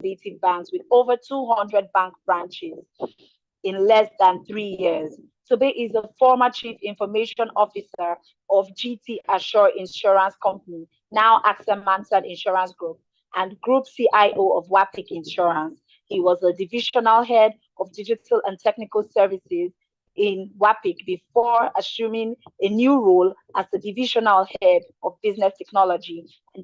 innovative banks with over 200 bank branches in less than 3 years. Tobe is a former Chief Information Officer of GT Assure Insurance Company, now AXA Mansard Insurance Group, and Group CIO of YP Insurance. He was a divisional head of digital and technical services in WAPIC before assuming a new role as the divisional head of business technology and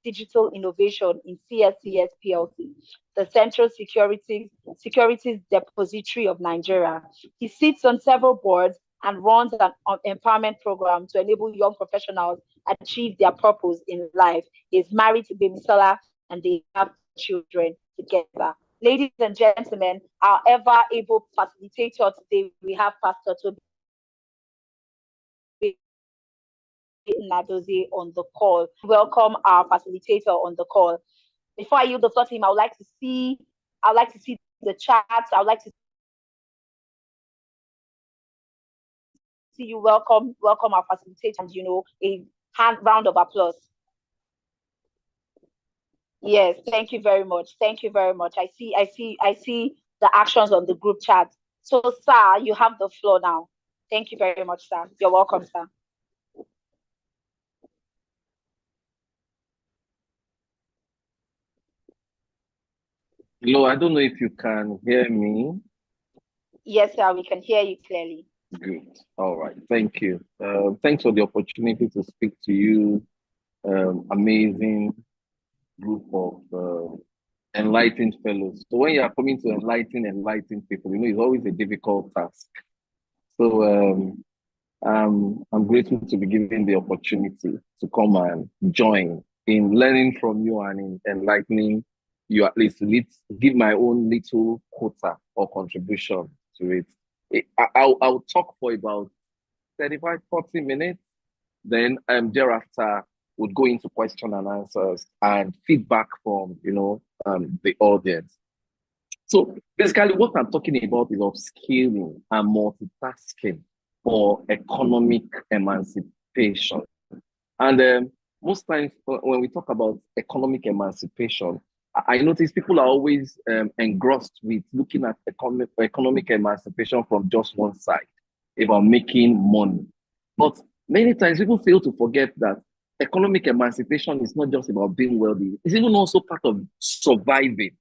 digital innovation in CSCS PLC, the Central Securities Depository of Nigeria. He sits on several boards and runs an empowerment program to enable young professionals achieve their purpose in life. He is married to Bemisola and they have children together. Ladies and gentlemen, our ever able facilitator today, we have Pastor Tobe Nadozie on the call. Welcome our facilitator on the call. Before I yield the floor to him, I would like to see the chat. I would like to see you welcome our facilitator and a round of applause. Yes, thank you very much. Thank you very much. I see the actions on the group chat. So, sir, you have the floor now. Thank you very much, sir. You're welcome, sir. Hello, I don't know if you can hear me. Yes, sir, we can hear you clearly. Good. All right. Thank you. Thanks for the opportunity to speak to you. Amazing group of enlightened fellows. So when you are coming to enlighten people, it's always a difficult task. So I'm grateful to be given the opportunity to come and join in learning from you and in enlightening you, at least give my own little quota or contribution to it. I'll talk for about 35, 40 minutes. Then thereafter would go into question and answers and feedback from the audience. So basically what I'm talking about is upskilling and multitasking for economic emancipation. And most times when we talk about economic emancipation, I notice people are always engrossed with looking at economic emancipation from just one side, about making money. But many times people fail to forget that economic emancipation is not just about being wealthy. It's even also part of surviving.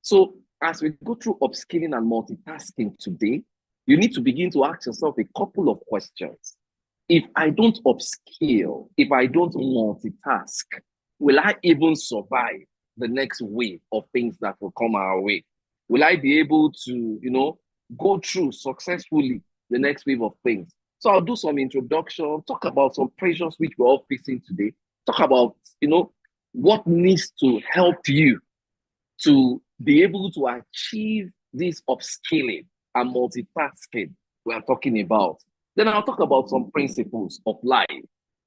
So as we go through upskilling and multitasking today, you need to begin to ask yourself a couple of questions. If I don't upskill, if I don't multitask, will I even survive the next wave of things that will come our way? Will I be able to, go through successfully the next wave of things? So I'll do some introduction, talk about some pressures which we're all facing today, talk about, what needs to help you to be able to achieve this upskilling and multitasking we are talking about. Then I'll talk about some principles of life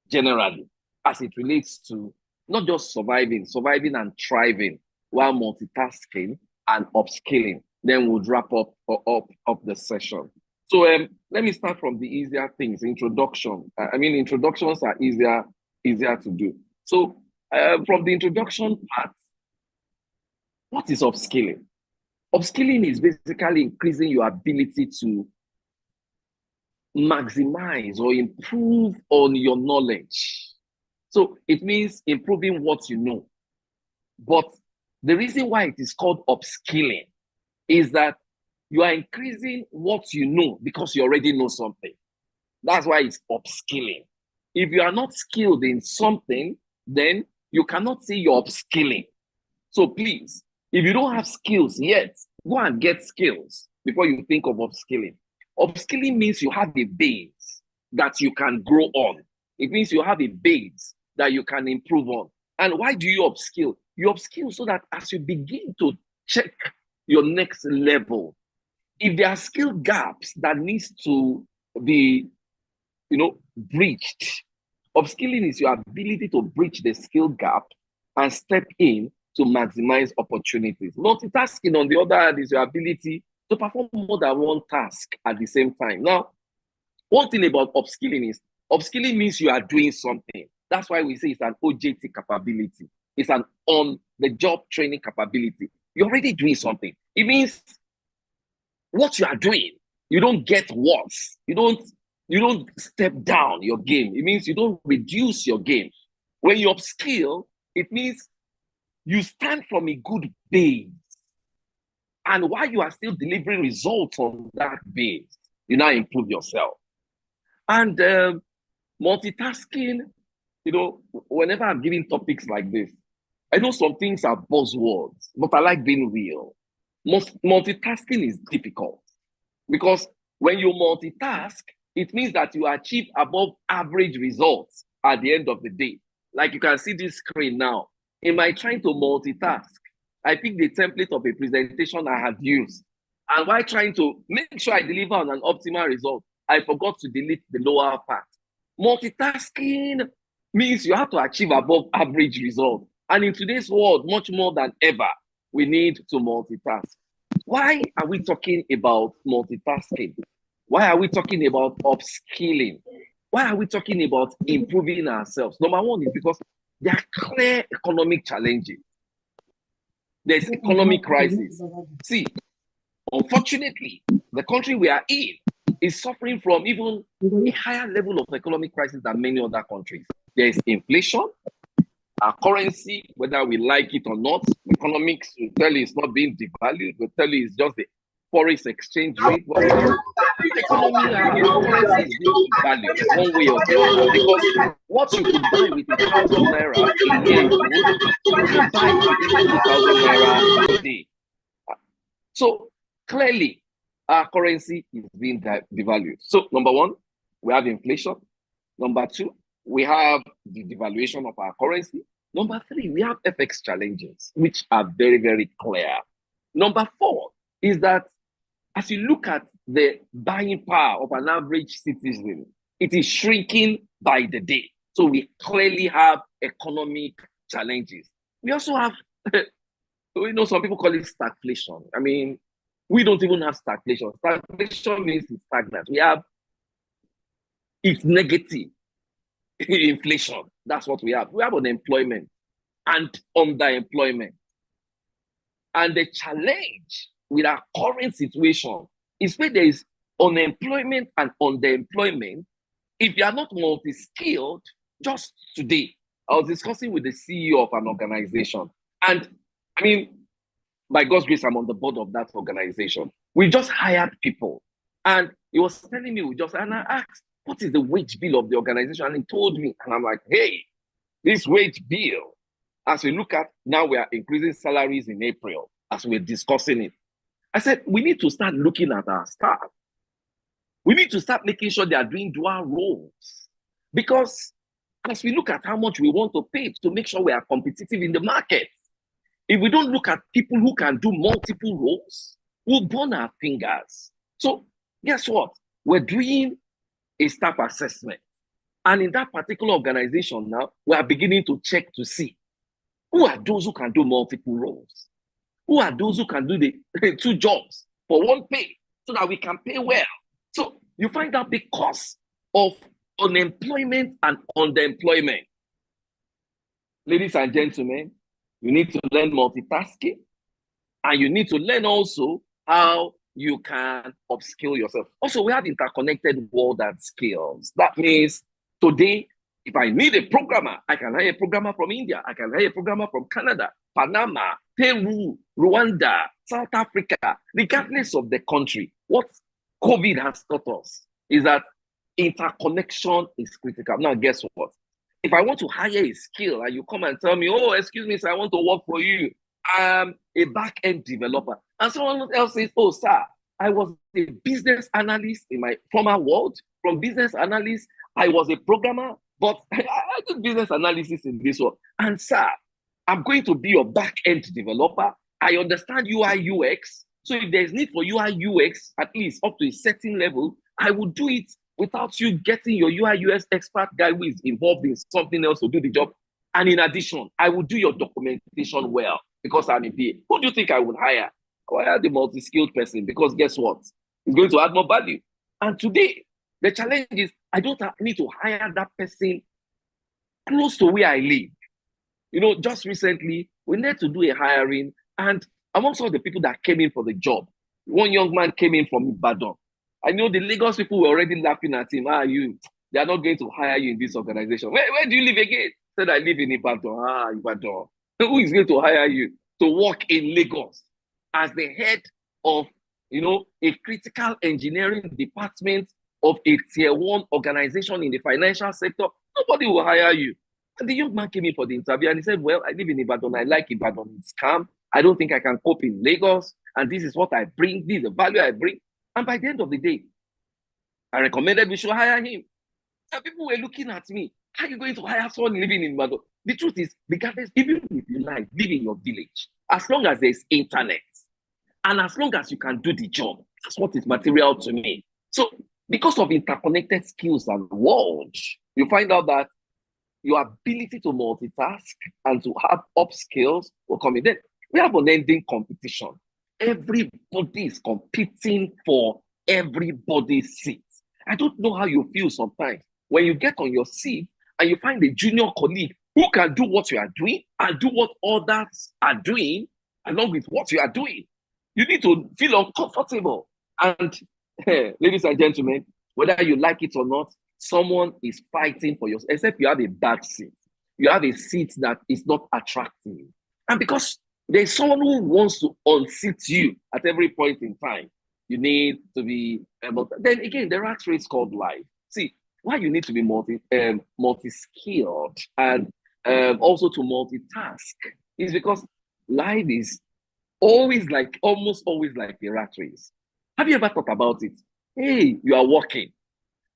generally as it relates to not just surviving and thriving while multitasking and upskilling. Then we'll wrap up the session. So let me start from the easier things, introduction. Introductions are easier to do. So from the introduction part, what is upskilling? Upskilling is basically increasing your ability to maximize or improve on your knowledge. So it means improving what you know. But the reason why it is called upskilling is that you are increasing what you know because you already know something. That's why it's upskilling. If you are not skilled in something, then you cannot say you're upskilling. So please, if you don't have skills yet, go and get skills before you think of upskilling. Upskilling means you have a base that you can grow on. It means you have a base that you can improve on. And why do you upskill? You upskill so that as you begin to check your next level, if there are skill gaps that needs to be, breached, upskilling is your ability to breach the skill gap and step in to maximize opportunities. Multitasking, on the other hand, is your ability to perform more than one task at the same time. Now, one thing about upskilling is, upskilling means you are doing something. That's why we say it's an OJT capability. It's an on-the-job training capability. you're already doing something. It means what you are doing, you don't get worse. You don't step down your game. It means you don't reduce your game. When you upskill, it means you stand from a good base. And while you are still delivering results on that base, you now improve yourself. And multitasking, whenever I'm giving topics like this, I know some things are buzzwords, but I like being real. Multitasking is difficult because when you multitask, it means that you achieve above average results at the end of the day. Like you can see this screen now. Am I trying to multitask? I picked the template of a presentation I had used. And while trying to make sure I deliver on an optimal result, I forgot to delete the lower part. Multitasking means you have to achieve above average results. And in today's world, much more than ever, we need to multitask. Why are we talking about multitasking? Why are we talking about upskilling? Why are we talking about improving ourselves? Number one is because there are clear economic challenges. There's economic crisis. See, unfortunately, the country we are in is suffering from even a higher level of economic crisis than many other countries. There is inflation. Our currency, whether we like it or not, economics will tell you it's not being devalued, will tell you it's just the foreign exchange rate. Well, the economy and our currency is being devalued one way or the other, because what you could buy with 1,000 naira a year ago, you can buy with 2,000 naira today. So clearly, our currency is being devalued. So number one, we have inflation. Number two, we have the devaluation of our currency. Number three, we have FX challenges, which are very, very clear. Number four is that as you look at the buying power of an average citizen, it is shrinking by the day. So we clearly have economic challenges. We also have, some people call it stagflation. I mean, we don't even have stagflation. Stagflation means it's stagnant. It's negative. Inflation, that's what we have. We have unemployment and underemployment. And the challenge with our current situation is where there is unemployment and underemployment. If you are not multi-skilled, just today, I was discussing with the CEO of an organization. And I mean, by God's grace, I'm on the board of that organization. We just hired people. And he was telling me, and I asked, what is the wage bill of the organization? And he told me, and I'm like, hey, this wage bill, as we look at now, we are increasing salaries in April, as we're discussing it. I said, we need to start looking at our staff. We need to start making sure they are doing dual roles. Because as we look at how much we want to pay to make sure we are competitive in the market, if we don't look at people who can do multiple roles, we'll burn our fingers. So guess what? We're doing a staff assessment. And in that particular organization now, we are beginning to check to see who are those who can do multiple roles? Who are those who can do the 2 jobs for 1 pay so that we can pay well? So you find out the cost of unemployment and underemployment. Ladies and gentlemen, you need to learn multitasking, and you need to learn also how you can upskill yourself. Also, we have interconnected world and skills. That means today, if I need a programmer, I can hire a programmer from India. I can hire a programmer from Canada, Panama, Peru, Rwanda, South Africa, regardless of the country. What COVID has taught us is that interconnection is critical. Now, guess what? If I want to hire a skill and you come and tell me, oh, excuse me, sir, I want to work for you. I'm a back-end developer. And someone else says, oh, sir, I was a business analyst in my former world. From business analyst, I was a programmer, but I did business analysis in this world. And sir, I'm going to be your back-end developer. I understand UI UX. So if there's need for UI UX, at least up to a certain level, I will do it without you getting your UI UX expert guy who is involved in something else to do the job. And in addition, I will do your documentation well because I'm a BA. Who do you think I would hire? I will hire the multi-skilled person because guess what? It's going to add more value. And today, the challenge is I don't need to hire that person close to where I live. Just recently, we need to do a hiring and amongst all the people that came in for the job, one young man came in from Ibadan. I know the Lagos people were already laughing at him. Ah, you, they are not going to hire you in this organization. Where do you live again? Said, I live in Ibadan. Ah, Ibadan. Who is going to hire you to work in Lagos as the head of, a critical engineering department of a tier 1 organization in the financial sector? Nobody will hire you. And the young man came in for the interview and he said, well, I live in Ibadan. I like Ibadan. It's calm. I don't think I can cope in Lagos. And this is what I bring. This is the value I bring. And by the end of the day, I recommended we should hire him. And people were looking at me. How are you going to hire someone living in Ibadan? The truth is, regardless, even if you like, live in your village, as long as there's internet, and as long as you can do the job, that's what is material to me. So, because of interconnected skills and world, you find out that your ability to multitask and to have upskills will come in. Then we have unending competition. Everybody is competing for everybody's seat. I don't know how you feel sometimes when you get on your seat and you find a junior colleague who can do what you are doing and do what others are doing along with what you are doing. You need to feel uncomfortable. And ladies and gentlemen, whether you like it or not, someone is fighting for you, except you have a bad seat. You have a seat that is not attractive. And because there's someone who wants to unseat you at every point in time, you need to be able to. Then again, the rat race called life. See, why you need to be multi-skilled and also to multitask is because life is almost always like a rat race. Have you ever thought about it? Hey, you are working,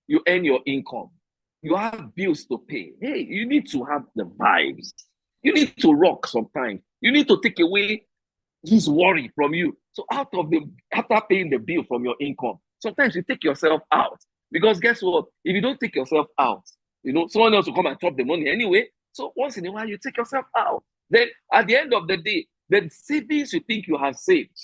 you earn your income, you have bills to pay. Hey, you need to have the vibes. You need to rock sometimes. You need to take away this worry from you. So after paying the bill from your income, sometimes you take yourself out. Because guess what? If you don't take yourself out, someone else will come and chop the money anyway. So once in a while, you take yourself out. Then at the end of the day, the savings you think you have saved,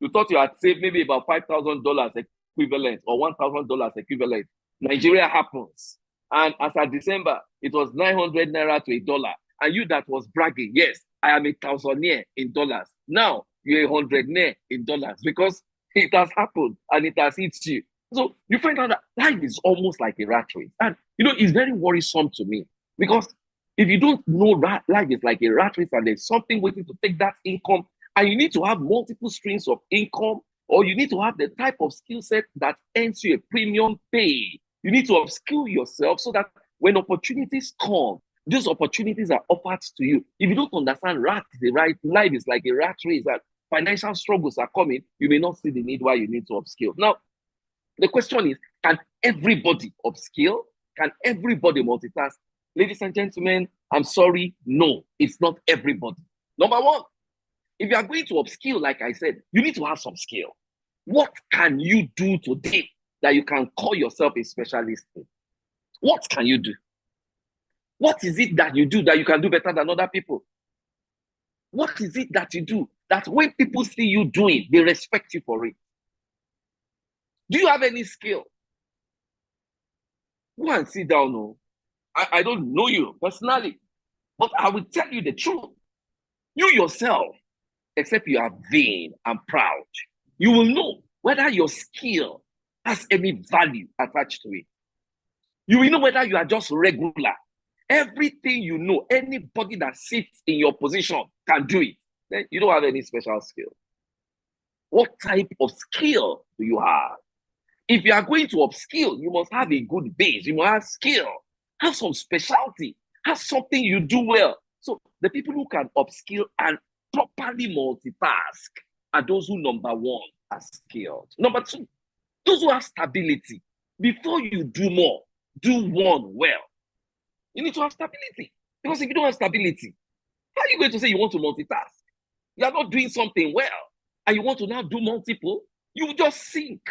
you thought you had saved maybe about $5,000 equivalent or $1,000 equivalent. Nigeria happens. And as at December, it was 900 naira to $1. And you that was bragging, yes, I am 1,000 in dollars. Now you're 100 in dollars because it has happened and it has hit you. So you find out that life is almost like a rat race. And, it's very worrisome to me because if you don't know life is like a rat race and there's something waiting to take that income, and you need to have multiple streams of income, or you need to have the type of skill set that earns you a premium pay. You need to upskill yourself so that when opportunities come, those opportunities are offered to you. If you don't understand life is like a rat race and financial struggles are coming, you may not see the need why you need to upskill. Now, the question is, can everybody upskill? Can everybody multitask? Ladies and gentlemen, I'm sorry, no, it's not everybody. Number one, if you are going to upskill, like I said, you need to have some skill. What can you do today that you can call yourself a specialist in? What can you do? What is it that you do that you can do better than other people? What is it that you do that when people see you doing, they respect you for it? Do you have any skill? Go and sit down. No. I don't know you personally, but I will tell you the truth. You yourself, except you are vain and proud, you will know whether your skill has any value attached to it. You will know whether you are just regular. Everything you know, anybody that sits in your position can do it. Then you don't have any special skill. What type of skill do you have? If you are going to upskill, you must have a good base. You must have skill, have some specialty, have something you do well. So the people who can upskill and properly multitask are those who, number one, are skilled. Number two, those who have stability. Before you do more, do one well. You need to have stability. Because if you don't have stability, how are you going to say you want to multitask? You are not doing something well, and you want to now do multiple, you will just sink.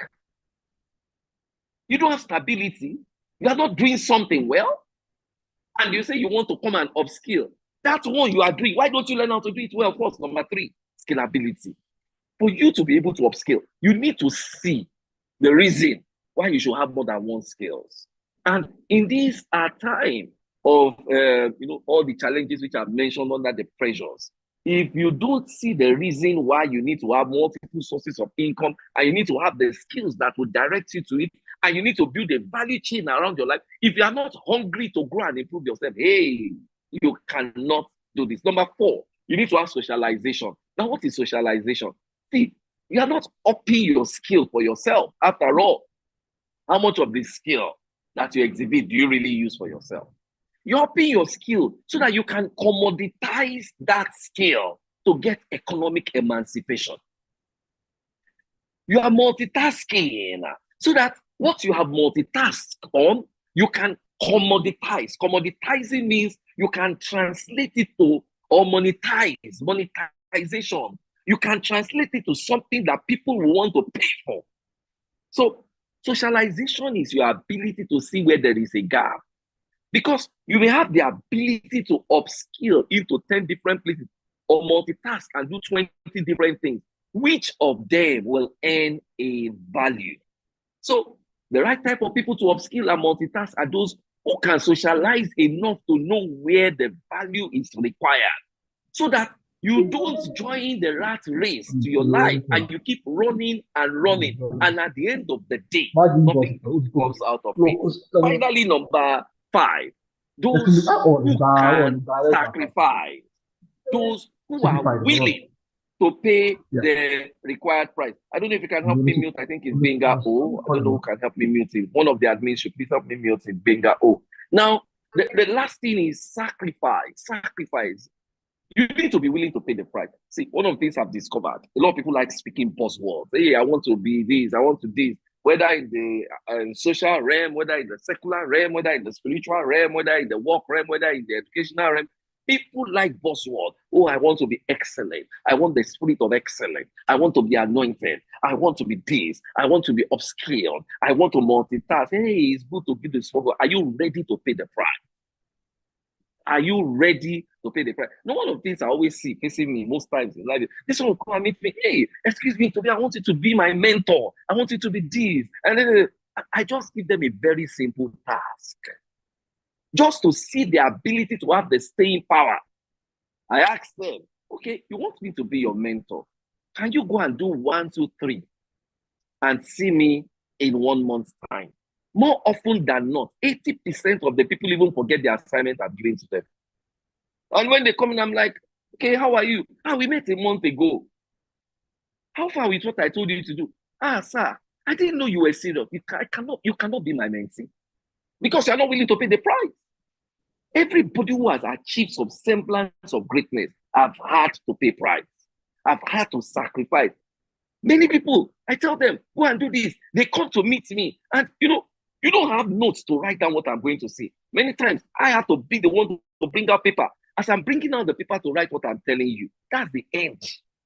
You don't have stability, you are not doing something well, and you say you want to come and upskill. That's one you are doing. Why don't you learn how to do it well first? Number three, scalability. For you to be able to upskill, you need to see the reason why you should have more than one skills. And in this time of all the challenges which I've mentioned under the pressures, If you don't see the reason why you need to have multiple sources of income, and you need to have the skills that will direct you to it, and you need to build a value chain around your life, if you are not hungry to grow and improve yourself, hey, you cannot do this. Number 4, you need to have socialization. Now, what is socialization? See, you are not upping your skill for yourself. After all, how much of the skill that you exhibit do you really use for yourself? You're upping your skill so that you can commoditize that skill to get economic emancipation. You are multitasking so that what you have multitasked on, you can commoditize. Commoditizing means you can translate it to, or monetization. You can translate it to something that people will want to pay for. So socialization is your ability to see where there is a gap. Because you may have the ability to upskill into 10 different places or multitask and do 20 different things. Which of them will earn a value? So the right type of people to upskill and multitask are those who can socialize enough to know where the value is required, so that you don't join the rat race to your life and you keep running and running. And at the end of the day, nothing comes out of it. Finally, number 5, those who can sacrifice, those who are willing to pay the required price. I don't know if you can help me mute. I think it's Benga O. I don't know who can help me mute it. One of the admins should please help me mute it, Benga O. Now, the last thing is sacrifice. Sacrifice. You need to be willing to pay the price. See, one of the things I've discovered, a lot of people like speaking buzzwords. Hey, I want to be this, I want to this. Whether in the social realm, whether in the secular realm, whether in the spiritual realm, whether in the work realm, whether in the educational realm, people like buzzwords. Oh, I want to be excellent. I want the spirit of excellence. I want to be anointed. I want to be this. I want to be upskilled. I want to multitask. Hey, it's good to give this. Are you ready to pay the price? Are you ready to pay the price? No, one of the things I always see facing me most times in life, this one will come and meet me. Hey, excuse me, today I want you to be my mentor. I want you to be this. And then I just give them a very simple task. Just to see the ability to have the staying power. I ask them, okay, you want me to be your mentor? Can you go and do 1, 2, 3 and see me in 1 month's time? More often than not, 80% of the people even forget the assignment I've given to them. And when they come in, I'm like, okay, how are you? Ah, we met a month ago. How far with what I told you to do? Ah, sir, I didn't know you were serious. You cannot be my mentee because you're not willing to pay the price. Everybody who has achieved some semblance of greatness have had to pay price. I've had to sacrifice. Many people, I tell them, go and do this. They come to meet me. And, you don't have notes to write down what I'm going to say. Many times, I have to be the one to bring out paper. As I'm bringing out the paper to write what I'm telling you, that's the end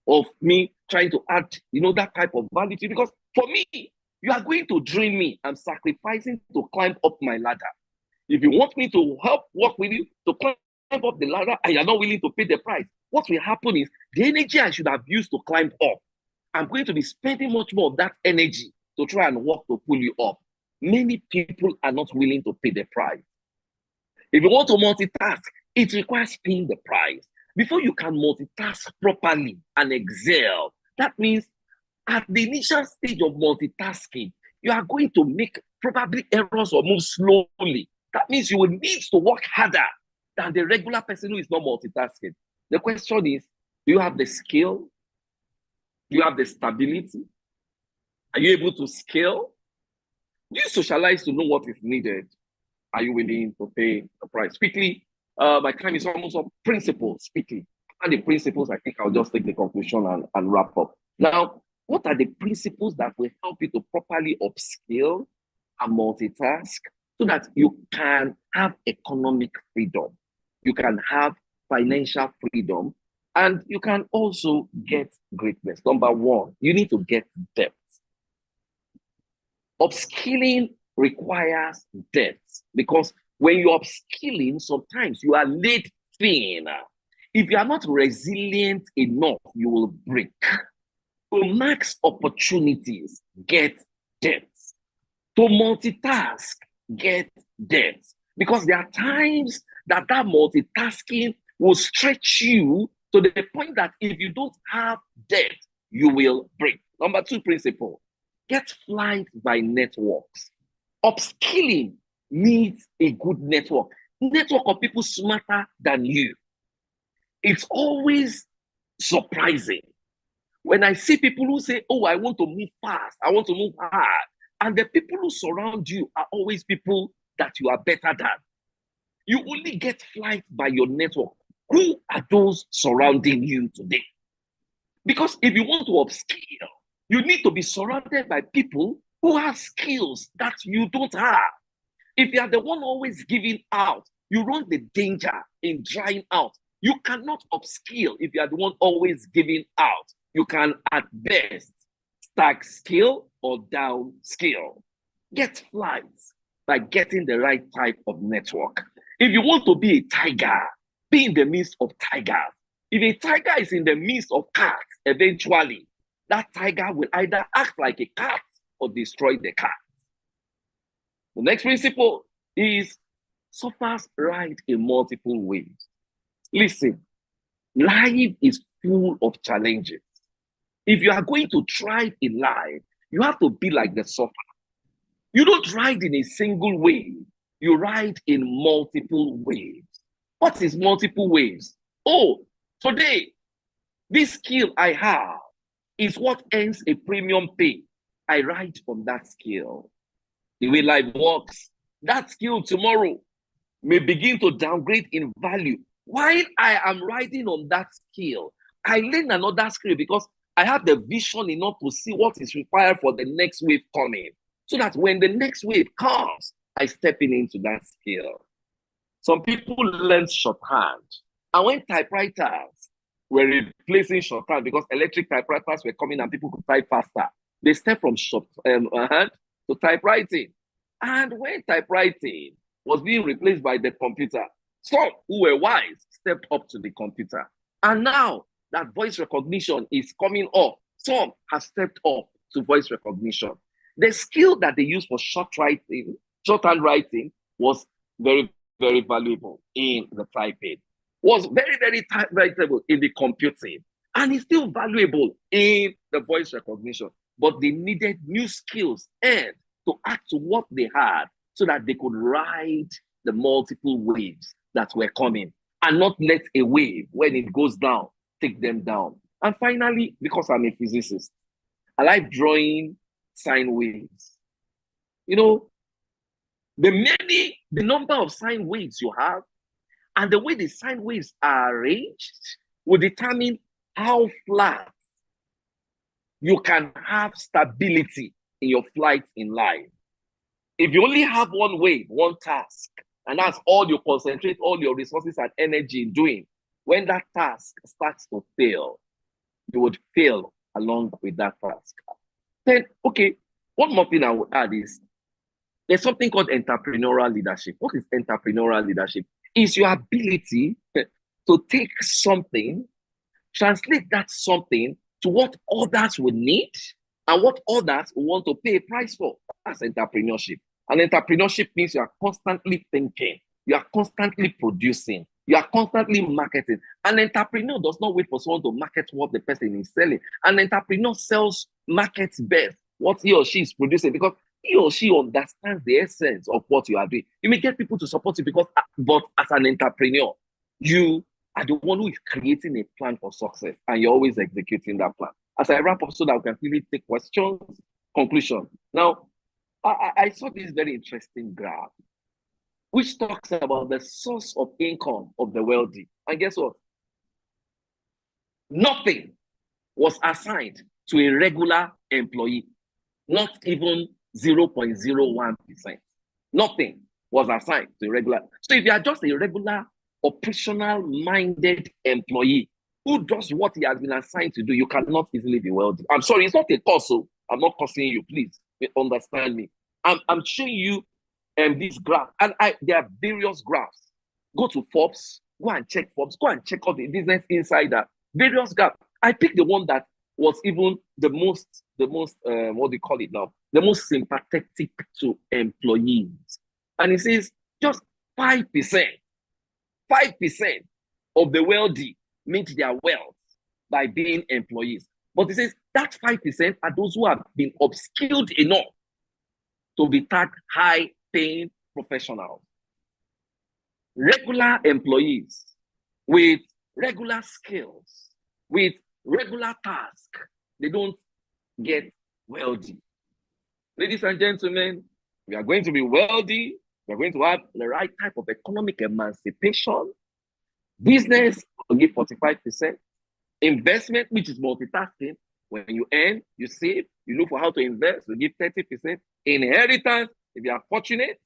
of me trying to add, that type of value to you. Because for me, you are going to drain me. I'm sacrificing to climb up my ladder. If you want me to help work with you to climb up the ladder and you're not willing to pay the price, what will happen is the energy I should have used to climb up, I'm going to be spending much more of that energy to try and work to pull you up. Many people are not willing to pay the price. If you want to multitask, it requires paying the price. Before you can multitask properly and excel, that means at the initial stage of multitasking, you are going to make probably errors or move slowly. That means you will need to work harder than the regular person who is not multitasking. The question is, do you have the skill? Do you have the stability? Are you able to scale? Do you socialize to know what is needed? Are you willing to pay the price? Quickly, my time is almost up. Principles, quickly. And the principles, I think I'll just take the conclusion and wrap up. Now, what are the principles that will help you to properly upskill and multitask so that you can have economic freedom? You can have financial freedom, and you can also get greatness. Number 1, you need to get depth. Upskilling requires depth because when you're upskilling, sometimes you are laid thin. If you are not resilient enough, you will break. To max opportunities, get depth. To multitask, get depth. Because there are times that multitasking will stretch you to the point that if you don't have depth, you will break. Number 2 principle, get flight by networks. Upskilling needs a good network of people smarter than you. It's always surprising when I see people who say, oh, I want to move fast, I want to move hard, and the people who surround you are always people that you are better than. You only get flight by your network. Who are those surrounding you today? Because if you want to upskill, you need to be surrounded by people who have skills that you don't have. If you are the one always giving out, you run the danger in drying out. You cannot upskill if you are the one always giving out. You can, at best, stack skill or down skill. Get flights by getting the right type of network. If you want to be a tiger, be in the midst of tigers. If a tiger is in the midst of cats, eventually, that tiger will either act like a cat or destroy the cat. The next principle is suffers right in multiple ways. Listen, life is full of challenges. If you are going to thrive in life, you have to be like the sufferer. You don't ride in a single way. You ride in multiple waves. What is multiple waves? Oh, today, this skill I have is what earns a premium pay. I ride on that skill. The way life works, that skill tomorrow may begin to downgrade in value. While I am riding on that skill, I learn another skill because I have the vision enough to see what is required for the next wave coming. So that when the next wave comes, I step into that skill. Some people learn shorthand. And when typewriters were replacing shorthand because electric typewriters were coming and people could type faster, they step from shorthand to typewriting. And when typewriting was being replaced by the computer, some who were wise stepped up to the computer. And now that voice recognition is coming up, some have stepped up to voice recognition. The skill that they used for shorthand writing was very, very valuable in the typing, was very, very valuable in the computing, and it's still valuable in the voice recognition. But they needed new skills and to add to what they had so that they could ride the multiple waves that were coming and not let a wave, when it goes down, take them down. And finally, because I'm a physicist, I like drawing sine waves. You know, the number of sine waves you have and the way the sine waves are arranged will determine how flat you can have stability in your flight in life. If you only have one wave, one task, and that's all you concentrate all your resources and energy in doing, when that task starts to fail, you would fail along with that task. Then, okay, one more thing I would add is there's something called entrepreneurial leadership. What is entrepreneurial leadership? It's your ability to take something, translate that something to what others would need and what others want to pay a price for. That's entrepreneurship. And entrepreneurship means you are constantly thinking, you are constantly producing, you are constantly marketing. An entrepreneur does not wait for someone to market what the person is selling. An entrepreneur markets best what he or she is producing because he or she understands the essence of what you are doing. You may get people to support you but as an entrepreneur, you are the one who is creating a plan for success and you're always executing that plan. As I wrap up so that we can really take questions, conclusion. Now, I saw this very interesting graph, which talks about the source of income of the wealthy. And guess what? Nothing was assigned to a regular employee, not even 0.01%. Nothing was assigned to a regular. So if you are just a regular operational-minded employee who does what he has been assigned to do, you cannot easily be wealthy. I'm sorry, it's not a curse. So I'm not cursing you. Please understand me. I'm showing you this graph, and there are various graphs. Go to Forbes, go and check Forbes, go and check out the Business Insider, various graphs. I picked the one that was even the most what do you call it now? The most sympathetic to employees. And it says just 5% of the wealthy made their wealth by being employees. But it says that 5% are those who have been upskilled enough to be tagged high-paying professionals. Regular employees with regular skills, with regular tasks, they don't get wealthy. Ladies and gentlemen, we are going to be wealthy. We are going to have the right type of economic emancipation. Business will give 45%. Investment, which is multitasking. When you earn, you save, you look for how to invest, you give 30%. Inheritance, if you are fortunate,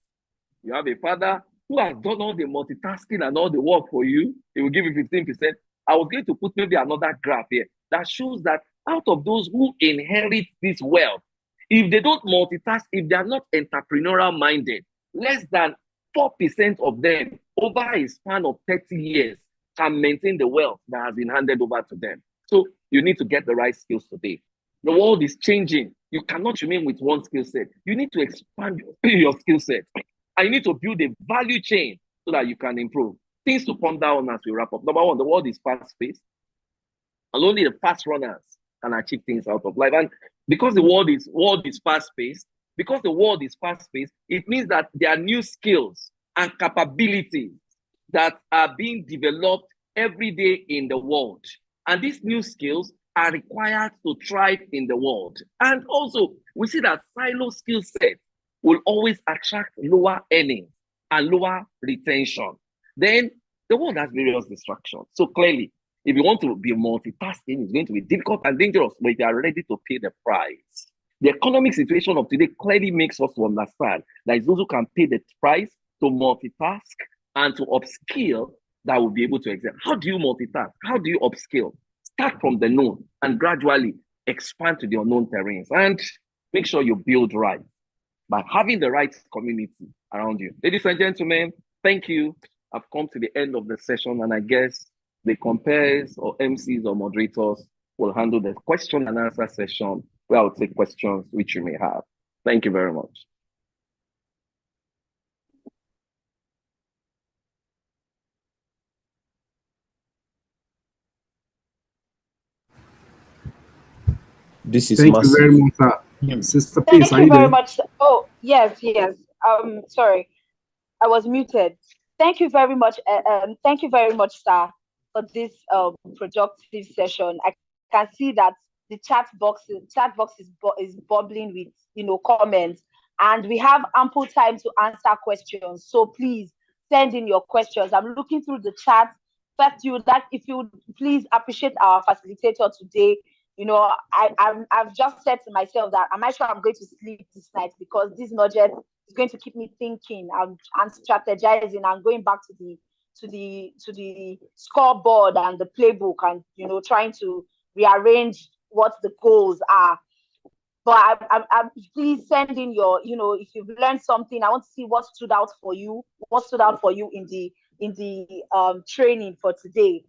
you have a father who has done all the multitasking and all the work for you, he will give you 15%. I was going to put maybe another graph here that shows that out of those who inherit this wealth, if they don't multitask, if they are not entrepreneurial minded, less than 4% of them over a span of 30 years can maintain the wealth that has been handed over to them. So you need to get the right skills today. The world is changing. You cannot remain with one skill set. You need to expand your skill set. And you need to build a value chain so that you can improve. Things to come down as we wrap up. Number one, the world is fast-paced. And only the fast runners can achieve things out of life. And because the world is fast-paced, because the world is fast-paced, it means that there are new skills and capabilities that are being developed every day in the world. And these new skills are required to thrive in the world. And also, we see that silo skill sets will always attract lower earnings and lower retention. Then the world has various distractions. So clearly, if you want to be multitasking, it's going to be difficult and dangerous, but if you are ready to pay the price. The economic situation of today clearly makes us to understand that it's those who can pay the price to multitask and to upskill that will be able to excel. How do you multitask? How do you upskill? Start from the known and gradually expand to the unknown terrains, and make sure you build right by having the right community around you. Ladies and gentlemen, thank you. I've come to the end of the session, and I guess the compares or MCs or moderators will handle the question and answer session where I'll take questions which you may have. Thank you very much. This is Thank massive. you very much, sir. Sister Peace, Thank you very much. Oh, yes. Sorry, I was muted. Thank you very much. Thank you very much, sir, for this productive session. I can see that the chat box is bubbling with comments, and we have ample time to answer questions. So please send in your questions. I'm looking through the chat. First, if you would please appreciate our facilitator today. I've just said to myself that am I sure I'm going to sleep this night, because this nugget is going to keep me thinking and strategizing and going back to the scoreboard and the playbook and trying to rearrange what the goals are. But I'm please send in your if you've learned something. I want to see what stood out for you in the training for today.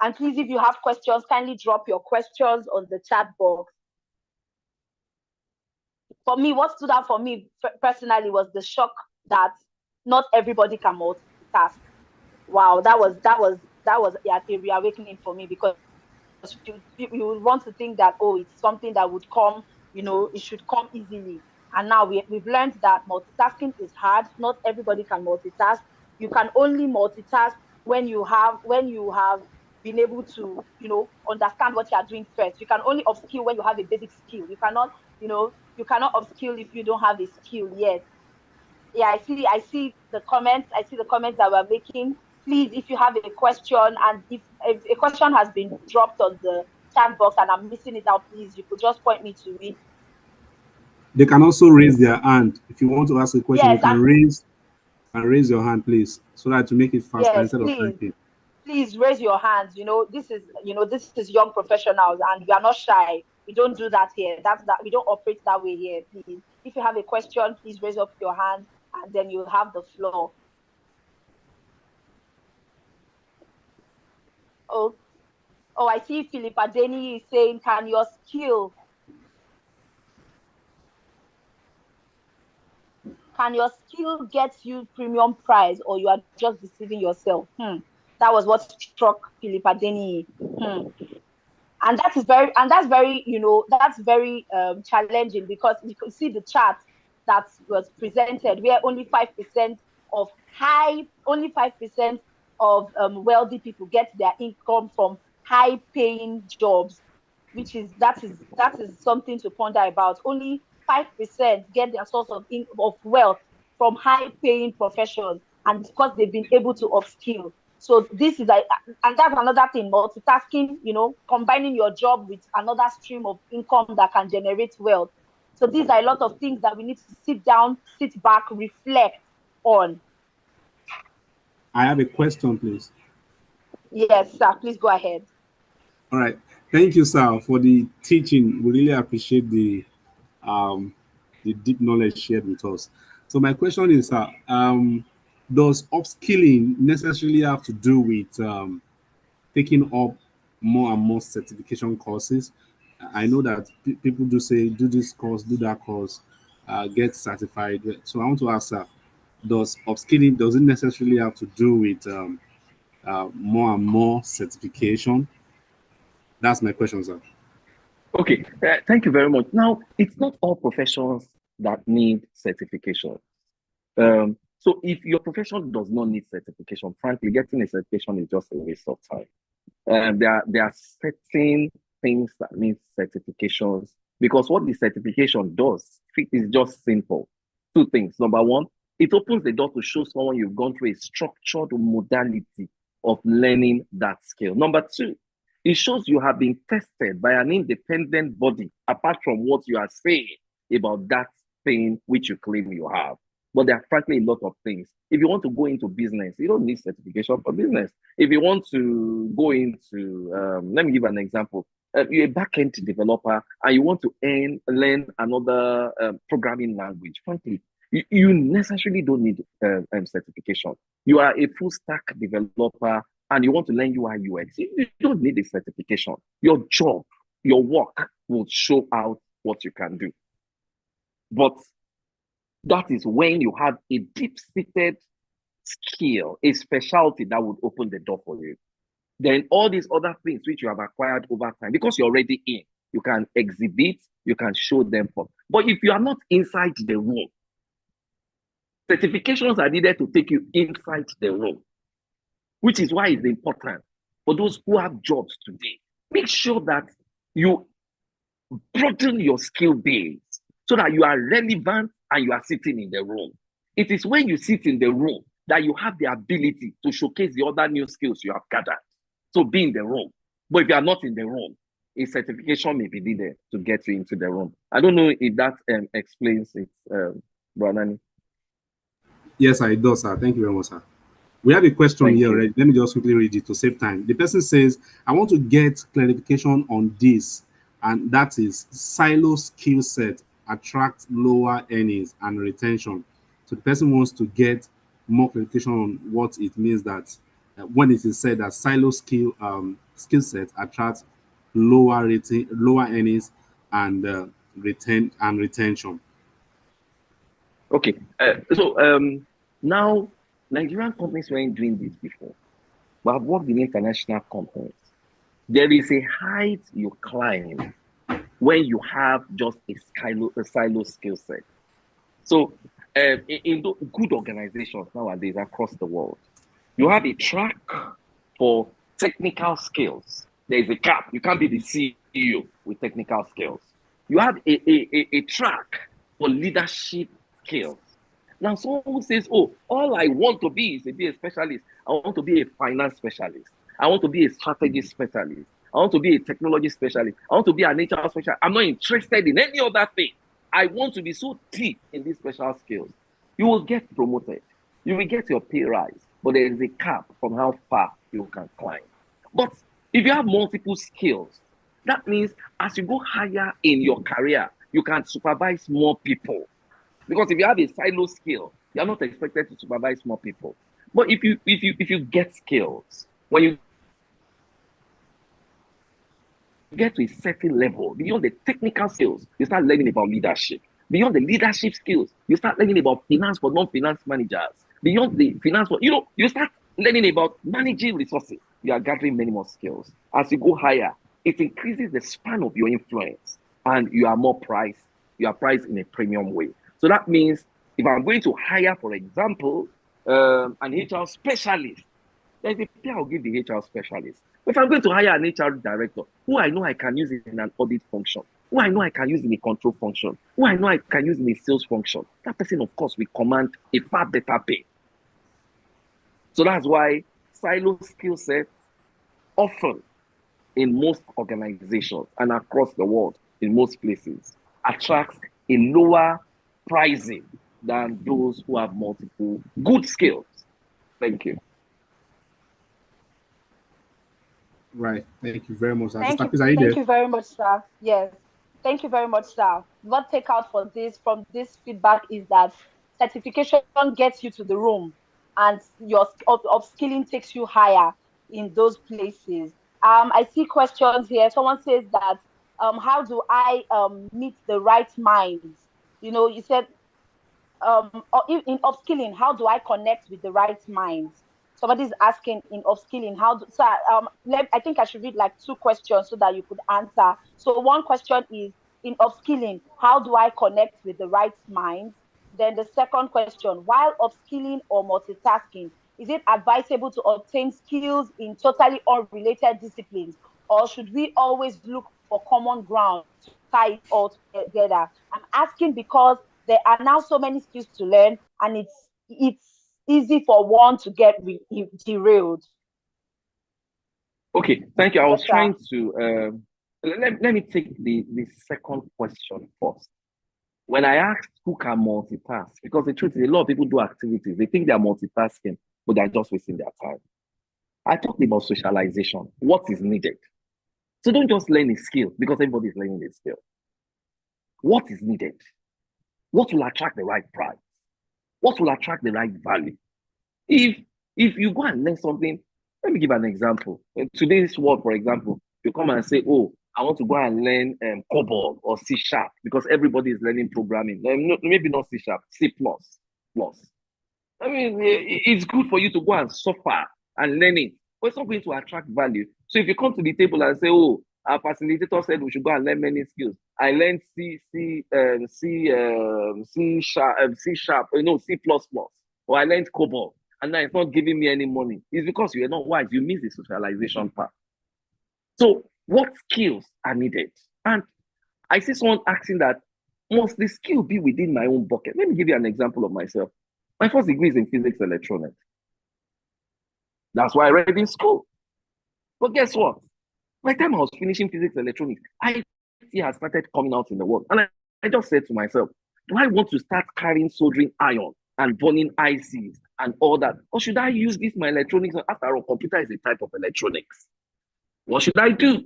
And please, if you have questions, kindly drop your questions on the chat box. For me, what stood out for me personally was the shock that not everybody can multitask. Wow, that was a reawakening for me, because you would want to think that, oh, it's something that would come, it should come easily. And now we've learned that multitasking is hard. Not everybody can multitask. You can only multitask when you have been able to, understand what you are doing first. You can only upskill when you have a basic skill. You cannot upskill if you don't have a skill yet. Yeah, I see the comments. I see the comments that we're making. Please, if you have a question, and if a question has been dropped on the chat box and I'm missing it out, please, you could just point me to it. They can also raise their hand. If you want to ask a question, Yes, you can raise your hand, please, so that to make it faster, yes, instead of typing. please raise your hands. This is young professionals, and we are not shy. We don't do that here. We don't operate that way here. Please, if you have a question, please raise up your hand, and then you'll have the floor. Oh, I see Philip Adeni is saying, can your skill Can your skill get you premium price, or you are just deceiving yourself? That was what struck Philip Adeni. And that's very, that's very challenging, because you could see the chart that was presented, where only 5% of wealthy people get their income from high paying jobs, that is something to ponder about. Only 5% get their source of wealth from high paying professions, and because they've been able to upskill. So this is and that's another thing, multitasking, combining your job with another stream of income that can generate wealth. So these are a lot of things that we need to sit back, reflect on. I have a question, please. Yes, sir. Please go ahead. All right. Thank you, sir, for the teaching. We really appreciate the deep knowledge shared with us. So my question is, does upskilling necessarily have to do with taking up more and more certification courses? I know that people do say, do this course, do that course, get certified. So I want to ask, does upskilling, does it necessarily have to do with more and more certification? That's my question, sir. Okay, thank you very much. Now, it's not all professions that need certification. So if your profession does not need certification, frankly, getting a certification is just a waste of time. There are certain things that need certifications, because what the certification does is just simple. Two things. Number one, it opens the door to show someone you've gone through a structured modality of learning that skill. Number two, it shows you have been tested by an independent body, apart from what you are saying about that thing which you claim you have. But there are frankly a lot of things. If you want to go into business, you don't need certification for business. If you want to go into, let me give an example. You're a back-end developer and you want to learn another programming language. Frankly, you necessarily don't need certification. You are a full-stack developer and you want to learn UI UX. You don't need a certification. Your job, your work will show out what you can do. But that is when you have a deep-seated skill, a specialty that would open the door for you. Then all these other things which you have acquired over time, because you're already in, you can exhibit, you can show them for. But if you are not inside the room, certifications are needed to take you inside the room, which is why it's important for those who have jobs today. Make sure that you broaden your skill base so that you are relevant and you are sitting in the room. It is when you sit in the room that you have the ability to showcase the other new skills you have gathered. So be in the room. But if you are not in the room, a certification may be needed to get you into the room. I don't know if that explains it, Branani. Yes, sir, it does, sir. Thank you very much, sir. We have a question here already. Let me just quickly read it to save time. The person says, I want to get clarification on this, and that is silo skill set attract lower earnings and retention. So the person wants to get more clarification on what it means, that when it is said that silo skill set attracts lower earnings and retention. Okay, so now Nigerian companies weren't doing this before, but I've worked in international companies. There is a height you climb when you have just a silo skill set. So in good organizations nowadays across the world, you have a track for technical skills. There's a cap. You can't be the CEO with technical skills. You have a track for leadership skills. Now, someone who says, oh, all I want to be is to be a specialist. I want to be a finance specialist. I want to be a strategy specialist. I want to be a technology specialist. I want to be an HR specialist. I'm not interested in any other thing. I want to be so deep in these special skills. You will get promoted. You will get your pay rise, but there is a cap from how far you can climb. But if you have multiple skills, that means as you go higher in your career, you can supervise more people. Because if you have a silo skill, you're not expected to supervise more people. But if you get skills, when you get to a certain level, beyond the technical skills, you start learning about leadership. Beyond the leadership skills, you start learning about finance for non-finance managers. Beyond the finance for, you start learning about managing resources. You are gathering many more skills. As you go higher, it increases the span of your influence, and you are more priced. You are priced in a premium way. So that means if I'm going to hire, for example, an HR specialist, there's a pay I'll give the HR specialist. If I'm going to hire an HR director, who I know I can use in an audit function, who I know I can use in a control function, who I know I can use in a sales function, that person, of course, will command a far better pay. So that's why silo skill sets often in most organizations and across the world, in most places, attracts a lower pricing than those who have multiple good skills. Thank you. Right. Thank you very much. Thank you. Are you there? Thank you very much, sir. Yes. Thank you very much, sir. What take out for this from this feedback is that certification gets you to the room, and your upskilling takes you higher in those places. I see questions here. Someone says that how do I meet the right minds? You said or in upskilling, how do I connect with the right minds? Somebody's asking in upskilling, how do so I think I should read like two questions so that you could answer. So one question is in upskilling, how do I connect with the right minds? Then the second question, while upskilling or multitasking, is it advisable to obtain skills in totally unrelated disciplines, or should we always look for common ground to tie it all together? I'm asking because there are now so many skills to learn, and it's easy for one to get derailed. Okay, thank you. I was Yes, trying to let me take the second question first. When I asked who can multitask, because the truth is a lot of people do activities, they think they are multitasking, but they're just wasting their time. I talked about socialization, what is needed. So don't just learn a skill because everybody is learning a skill. What is needed? What will attract the right price? What will attract the right value? If you go and learn something, let me give an example. In today's world, for example, you come and say, oh, I want to go and learn COBOL or C# because everybody is learning programming. Maybe not C#, C++. I mean, it's good for you to go and suffer and learn it, but it's not going to attract value. So if you come to the table and say, oh, our facilitator said we should go and learn many skills. I learned C sharp, C++, or I learned COBOL, and now it's not giving me any money. It's because you are not wise. You miss the socialization part. So what skills are needed? And I see someone asking that, must the skill be within my own bucket? Let me give you an example of myself. My first degree is in physics electronics. That's why I read in school. But guess what? By the time I was finishing physics electronics, IT has started coming out in the world. And I just said to myself, do I want to start carrying soldering iron and burning ICs and all that? Or should I use this my electronics? After all, computer is a type of electronics. What should I do?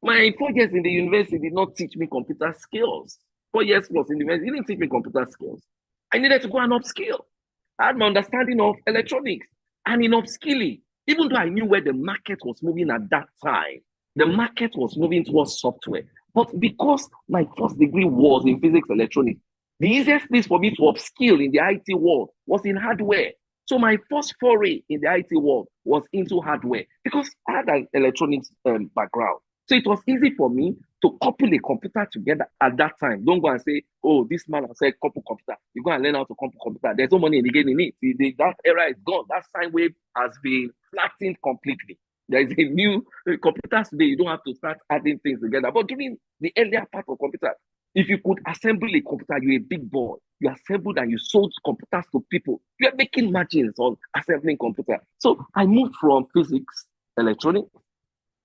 My 4 years in the university did not teach me computer skills. 4 years plus in the university didn't teach me computer skills. I needed to go and upskill. I had my understanding of electronics. And in upskilling, even though I knew where the market was moving at that time, the market was moving towards software. But because my first degree was in physics electronics, the easiest place for me to upskill in the IT world was in hardware. So my first foray in the IT world was into hardware because I had an electronics background. So it was easy for me to couple a computer together at that time. Don't go and say, oh, this man has said couple computer. You go and learn how to couple computer. There's no money in the game in it. That era is gone. That sine wave has been flattened completely. There is a new computers today. You don't have to start adding things together. But during the earlier part of computer, if you could assemble a computer, you're a big boy. You assembled and you sold computers to people. You're making margins on assembling computer. So I moved from physics, electronics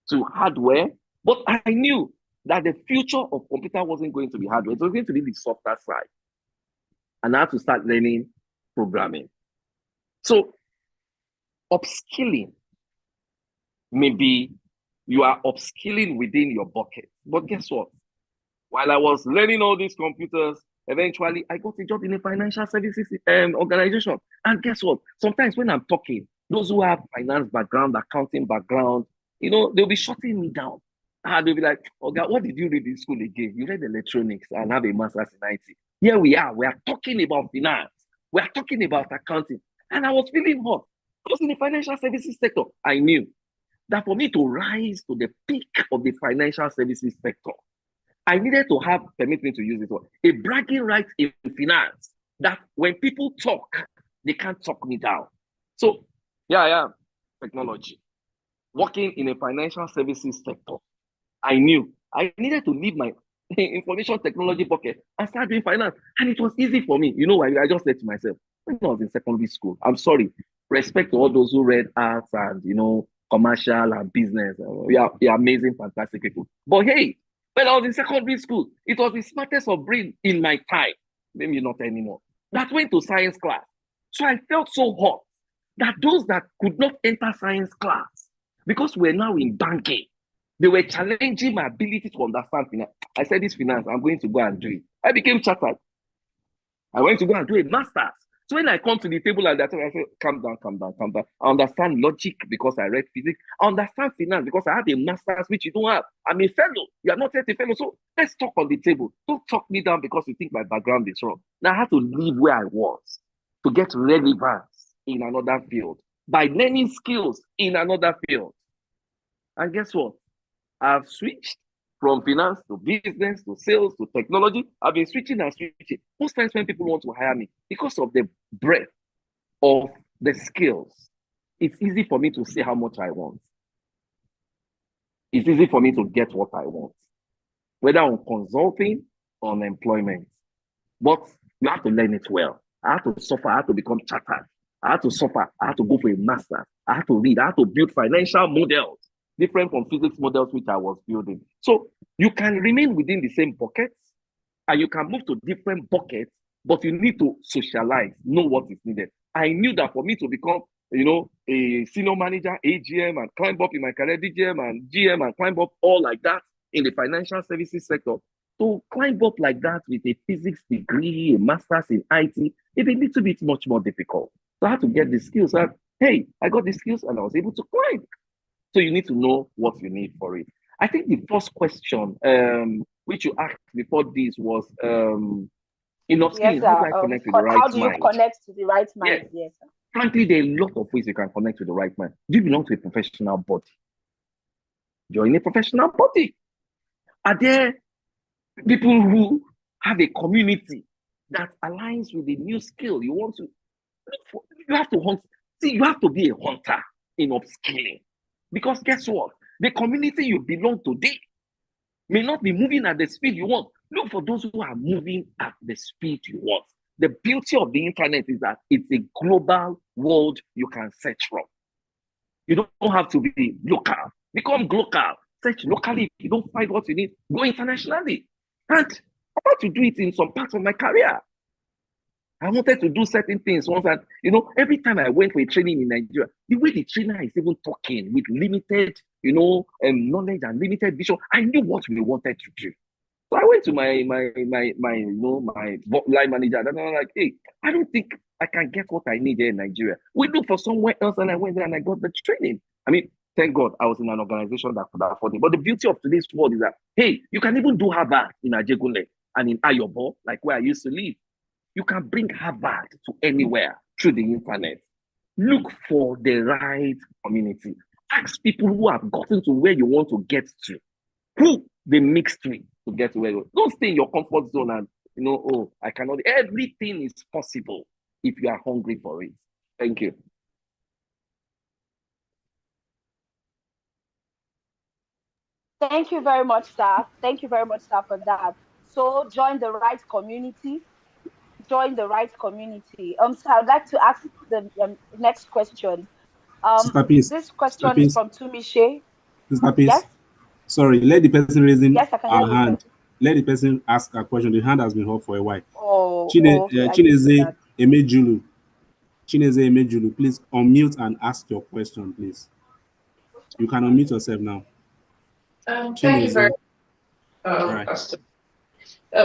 to hardware. But I knew that the future of computer wasn't going to be hardware. It was going to be the software side. And I had to start learning programming. So upskilling, maybe you are upskilling within your bucket. But guess what? While I was learning all these computers, eventually I got a job in a financial services organization. And guess what? Sometimes when I'm talking, those who have finance background, accounting background, they'll be shutting me down. And they'll be like, oh God, what did you read in school again? You read electronics and have a master's in IT. Here we are talking about finance. We are talking about accounting. And I was feeling hot. Because in the financial services sector, I knew that for me to rise to the peak of the financial services sector, I needed to have, permit me to use it, a bragging right in finance that when people talk, they can't talk me down. So, yeah, technology. Working in a financial services sector, I knew I needed to leave my information technology bucket and start doing finance. And it was easy for me. You know, I just said to myself, when I was in secondary school, I'm sorry, respect to all those who read arts and, commercial and business. You're amazing, fantastic people. But hey, when I was in secondary school, it was the smartest of brain in my time, maybe not anymore, that went to science class. So I felt so hot that those that could not enter science class, because we're now in banking, they were challenging my ability to understand finance. I said, this finance, I'm going to go and do it. I became chartered. I went to go and do a master's. So when I come to the table at that time, I said, calm down. I understand logic because I read physics. I understand finance because I have a master's, which you don't have. I'm a fellow. You are not yet a fellow. So let's talk on the table. Don't talk me down because you think my background is wrong. Now I had to leave where I was to get relevance in another field by learning skills in another field. And guess what? I've switched from finance to business to sales to technology. I've been switching. Most times when people want to hire me, because of the breadth of the skills, it's easy for me to say how much I want. It's easy for me to get what I want, whether on consulting or on employment. But you have to learn it well. I had to suffer. I had to become chartered. I had to suffer. I had to go for a master. I had to read. I had to build financial models different from physics models which I was building. So you can remain within the same buckets and you can move to different buckets, but you need to socialize, know what is needed. I knew that for me to become, a senior manager, AGM, and climb up in my career, DGM and GM, and climb up all like that in the financial services sector, to climb up like that with a physics degree, a master's in IT, it's a little bit much more difficult. So I had to get the skills. And hey, I got the skills and I was able to climb. So you need to know what you need for it. I think the first question which you asked before this was in upskilling, Yes, how do I connect with the right how do you mind? connect to the right mind? Yes. Yes, sir. Frankly, there are a lot of ways you can connect with the right mind. Do you belong to a professional body? Join a professional body. Are there people who have a community that aligns with the new skill you want to look for? You have to hunt. See, you have to be a hunter in upskilling. Because guess what? The community you belong to, they may not be moving at the speed you want. Look for those who are moving at the speed you want. The beauty of the internet is that it's a global world you can search from. You don't have to be local. Become global. Search locally. If you don't find what you need, go internationally. And I had to do it in some parts of my career. I wanted to do certain things once, and every time I went for a training in Nigeria, the way the trainer is even talking with limited, knowledge and limited vision, I knew what we wanted to do. So I went to my line manager, and I was like, hey, I don't think I can get what I need here in Nigeria. We look for somewhere else, and I went there and I got the training. I mean, thank God I was in an organization that could afford it. But the beauty of today's world is that, hey, you can even do Harvard in Ajegunle and in Ayobo, like where I used to live. You can bring Harvard to anywhere through the internet. Look for the right community. Ask people who have gotten to where you want to get to, who they mixed with to get to where you. Don't stay in your comfort zone and I cannot. Everything is possible if you are hungry for it. Thank you. Thank you very much, sir. Thank you very much, sir, for that. So join the right community. Join the right community. So I'd like to ask the next question. Sister Peace. This Sister question is Peace. from Tumishe. Sister Peace. Yes. Sorry, let the person raising Yes, I can hear our you, sir. hand. Let the person ask a question. The hand has been up for a while. Oh, okay. I didn't see Chineze that. Emejulu. Chineze Emejulu, please unmute and ask your question, please. You can unmute yourself now. Thank you very All much, right. Pastor.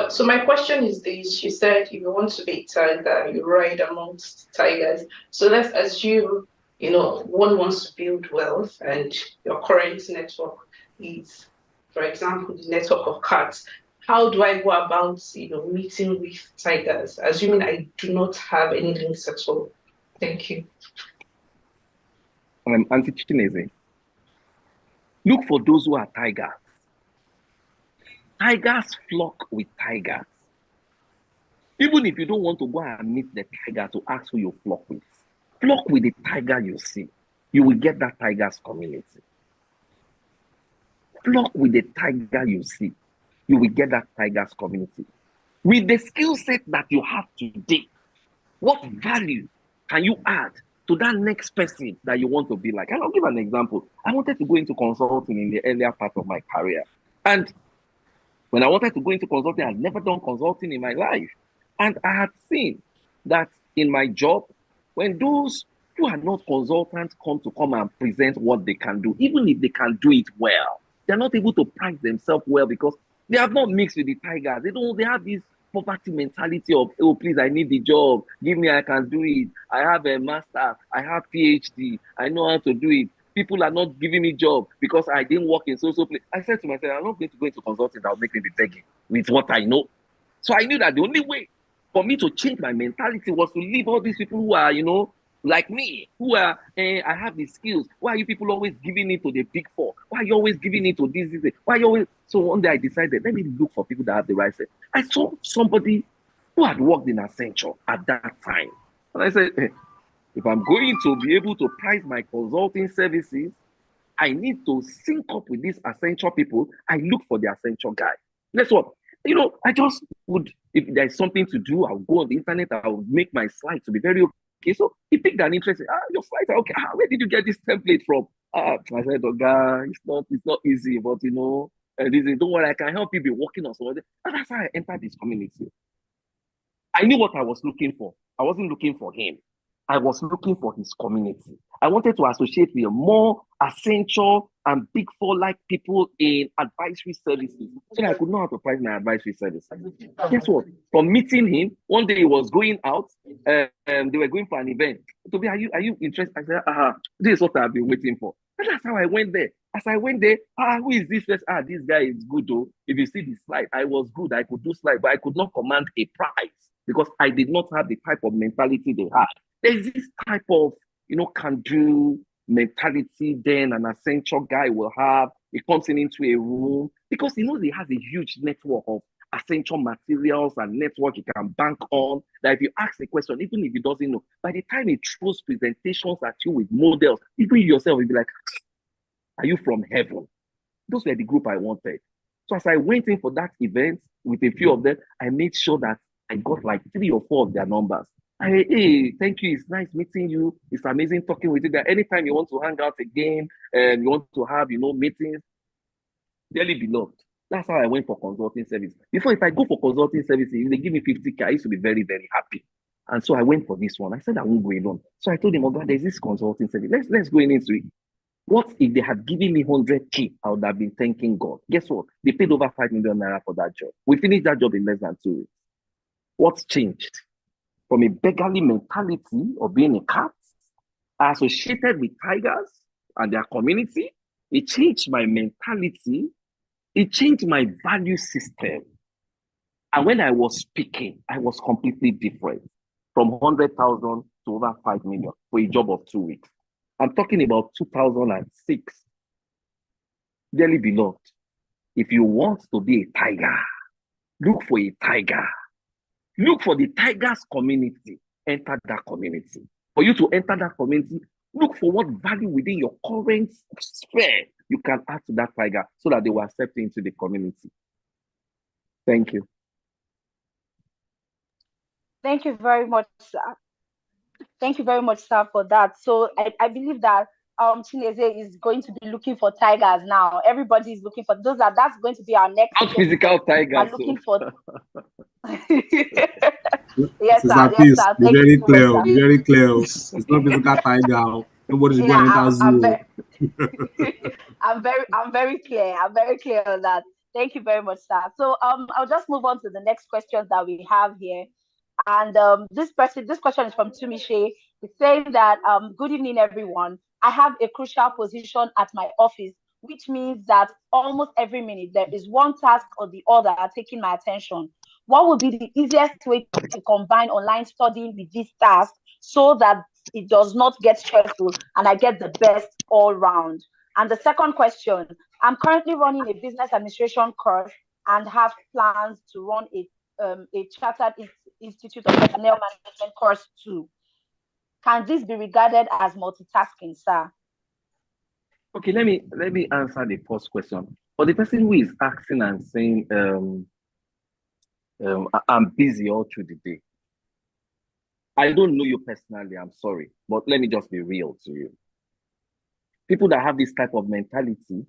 So my question is this: you said if you want to be a tiger, you ride amongst tigers. So let's assume one wants to build wealth, and your current network is for example, the network of cats, how do I go about, meeting with tigers, assuming I do not have any links at all? Thank you. Auntie Chineze, look for those who are tigers. Tigers flock with tigers. Even if you don't want to go and meet the tiger to ask who you flock with the tiger you see. You will get that tiger's community. Flock with the tiger you see. You will get that tiger's community. With the skill set that you have today, what value can you add to that next person that you want to be like? And I'll give an example. I wanted to go into consulting in the earlier part of my career. And when I wanted to go into consulting, I'd never done consulting in my life. And I had seen that in my job, when those who are not consultants come and present what they can do, even if they can do it well, they're not able to price themselves well because they have not mixed with the tigers. They have this poverty mentality of, oh, please, I need the job. Give me, I can do it. I have a master. I have PhD. I know how to do it. People are not giving me job because I didn't work in so place. I said to myself, I'm not going to go into consulting that will make me be begging with what I know. So I knew that the only way for me to change my mentality was to leave all these people who are, like me, who are, I have the skills. Why are you people always giving it to the big four? Why are you always giving it to this? Why are you always? So one day I decided, let me look for people that have the right set. I saw somebody who had worked in Accenture at that time. And I said, if I'm going to be able to price my consulting services, I need to sync up with these Accenture people. I look for the Accenture guy. Guess what? I just would, if there's something to do, I'll go on the internet, I'll make my slides to be very okay. So he picked an interest. Your slides are okay. Where did you get this template from? I said, oh, guy, it's not easy, but don't worry, I can help you be working on something. And that's how I entered this community. I knew what I was looking for. I wasn't looking for him. I was looking for his community. I wanted to associate with more Accenture and Big Four like people in advisory services so that I could know how to price my advisory services. Guess what? From meeting him, one day he was going out, they were going for an event. Toby, are you interested? I said, this is what I've been waiting for. And that's how I went there. As I went there, who is this? This guy is good though. If you see the slide, I was good. I could do slide, but I could not command a price because I did not have the type of mentality they had. There's this type of, can-do mentality then an Accenture guy will have. He comes into a room because he knows he has a huge network of Accenture materials and network he can bank on. That if you ask a question, even if he doesn't know, by the time he throws presentations at you with models, even you yourself will be like, are you from heaven? Those were the group I wanted. So as I went in for that event with a few of them, I made sure that I got like 3 or 4 of their numbers. Hey, thank you. It's nice meeting you. It's amazing talking with you. That anytime you want to hang out again and you want to have, meetings, dearly beloved. That's how I went for consulting service. Before, if I go for consulting services, if they give me 50K, I used to be very, very happy. And so I went for this one. I said I won't go alone. So I told him, oh God, there's this consulting service. Let's go into it. What if they had given me 100K? I would have been thanking God. Guess what? They paid over 5 million naira for that job. We finished that job in less than 2 weeks. What's changed? From a beggarly mentality of being a cat, associated with tigers and their community, it changed my mentality. It changed my value system. And when I was speaking, I was completely different. From 100,000 to over 5 million for a job of 2 weeks. I'm talking about 2006. Dearly beloved, if you want to be a tiger, look for a tiger. Look for the tigers community. Enter that community. For you to enter that community, look for what value within your current sphere you can add to that tiger so that they will accept you into the community. Thank you. Thank you very much, sir. Thank you very much, sir, for that. So I believe that Chineze is going to be looking for tigers now. Everybody is looking for those. That's going to be our next. Not physical tigers. We're looking for. Yes, sir. Please, be very clear. Be very clear. It's not physical tiger. Nobody's going to zoo. I'm very clear. I'm very clear on that. Thank you very much, sir. So I'll just move on to the next questions that we have here. And this question is from Tumishe. It's saying that good evening, everyone. I have a crucial position at my office which means that almost every minute there is one task or the other taking my attention. What would be the easiest way to combine online studying with these tasks so that it does not get stressful and I get the best all round? And the second question, I'm currently running a business administration course and have plans to run a chartered institute of personnel management course too. Can this be regarded as multitasking, sir? Okay, let me answer the first question. For the person who is asking and saying, I'm busy all through the day. I don't know you personally, I'm sorry, but let me just be real to you. People that have this type of mentality,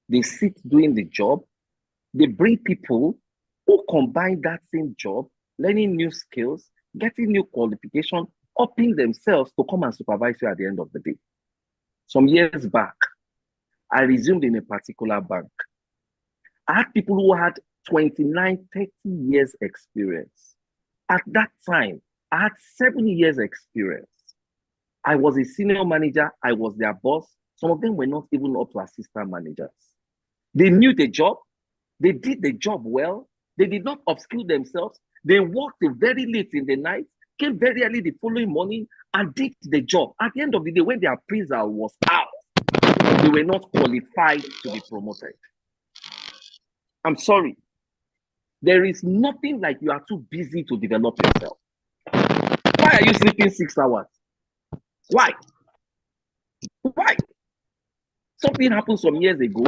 they sit doing the job, they bring people who combine that same job, learning new skills, getting new qualification, upping themselves to come and supervise you at the end of the day. Some years back, I resumed in a particular bank. I had people who had 29, 30 years experience. At that time, I had 7 years experience. I was a senior manager. I was their boss. Some of them were not even up to assistant managers. They knew the job. They did the job well. They did not upskill themselves. They worked very late in the night, came very early the following morning, and did the job. At the end of the day, when their appraisal was out, they were not qualified to be promoted. I'm sorry. There is nothing like you are too busy to develop yourself. Why are you sleeping 6 hours? Why? Why? Something happened some years ago.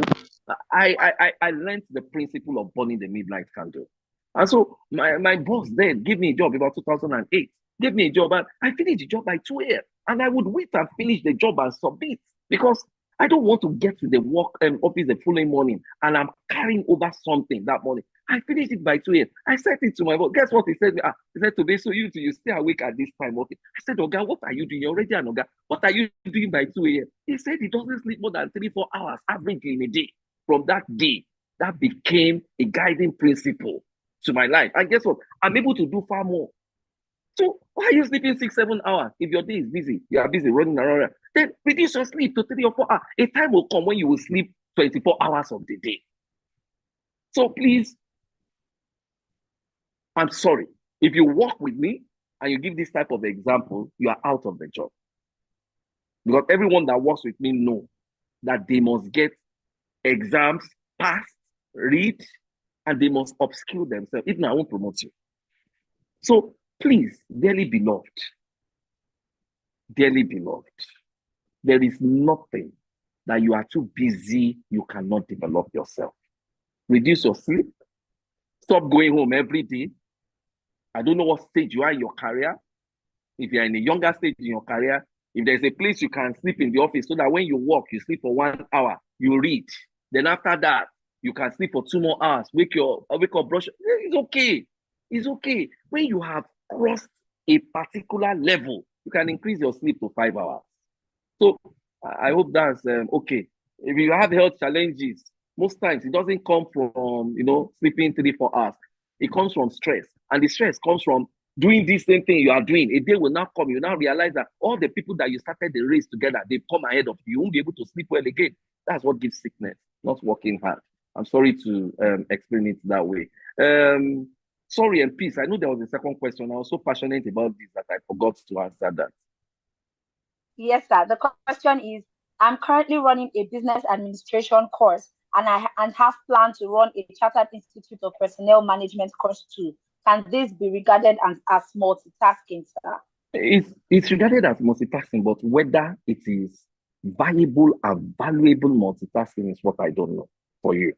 I learned the principle of burning the midnight candle. And so my boss then gave me a job about 2008. Gave me a job and I finished the job by 2 a.m. And I would wait and finish the job and submit because I don't want to get to the work office the following morning and I'm carrying over something that morning. I finished it by 2 a.m. I sent it to my boss. Guess what he said? He said, today, so you stay awake at this time. Okay. I said, Oga, what are you doing? You're already an Oga. What are you doing by 2 a.m.? He said he doesn't sleep more than 3-4 hours averagely in a day. From that day, that became a guiding principle to my life. And guess what? I'm able to do far more. So why are you sleeping 6-7 hours? If your day is busy, you are busy running around, then reduce your sleep to 3 or 4 hours. A time will come when you will sleep 24 hours of the day. So please, I'm sorry. If you work with me and you give this type of example, you are out of the job. Because everyone that works with me know that they must get exams, pass, read, and they must upskill themselves. If not, I won't promote you. So please, dearly beloved, there is nothing that you are too busy, you cannot develop yourself. Reduce your sleep. Stop going home every day. I don't know what stage you are in your career. If you're in a younger stage in your career, if there's a place you can sleep in the office so that when you work, you sleep for 1 hour, you read. Then after that, you can sleep for 2 more hours, wake up, brush. It's okay. It's okay. When you have crossed a particular level, you can increase your sleep to 5 hours. So I hope that's okay. If you have health challenges, most times it doesn't come from, sleeping 3-4 hours. It comes from stress. And the stress comes from doing this same thing you are doing. A day will now come. You now realize that all the people that you started the race together, they've come ahead of you. You won't be able to sleep well again. That's what gives sickness, not working hard. I'm sorry to explain it that way. Sorry and peace. I know there was a second question. I was so passionate about this that I forgot to answer that. Yes, sir. The question is, I'm currently running a business administration course and have planned to run a chartered institute of personnel management course too. Can this be regarded as multitasking, sir? It's regarded as multitasking, but whether it is valuable and valuable multitasking is what I don't know for you.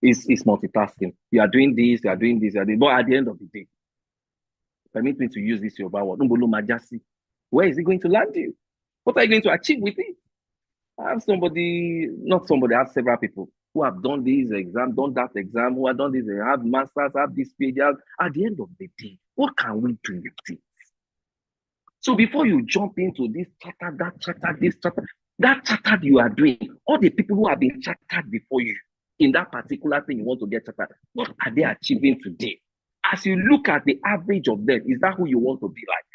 It's multitasking. You are doing this, you are doing this, but at the end of the day, permit me to use this Yoruba word, where is it going to land you? What are you going to achieve with it? I have I have several people who have done this exam, done that exam, who have done this, have masters, have this PhD. At the end of the day, what can we do with it? So before you jump into this charter, that charter you are doing, all the people who have been chartered before you in that particular thing you want to get chartered, what are they achieving today? As you look at the average of them, is that who you want to be like?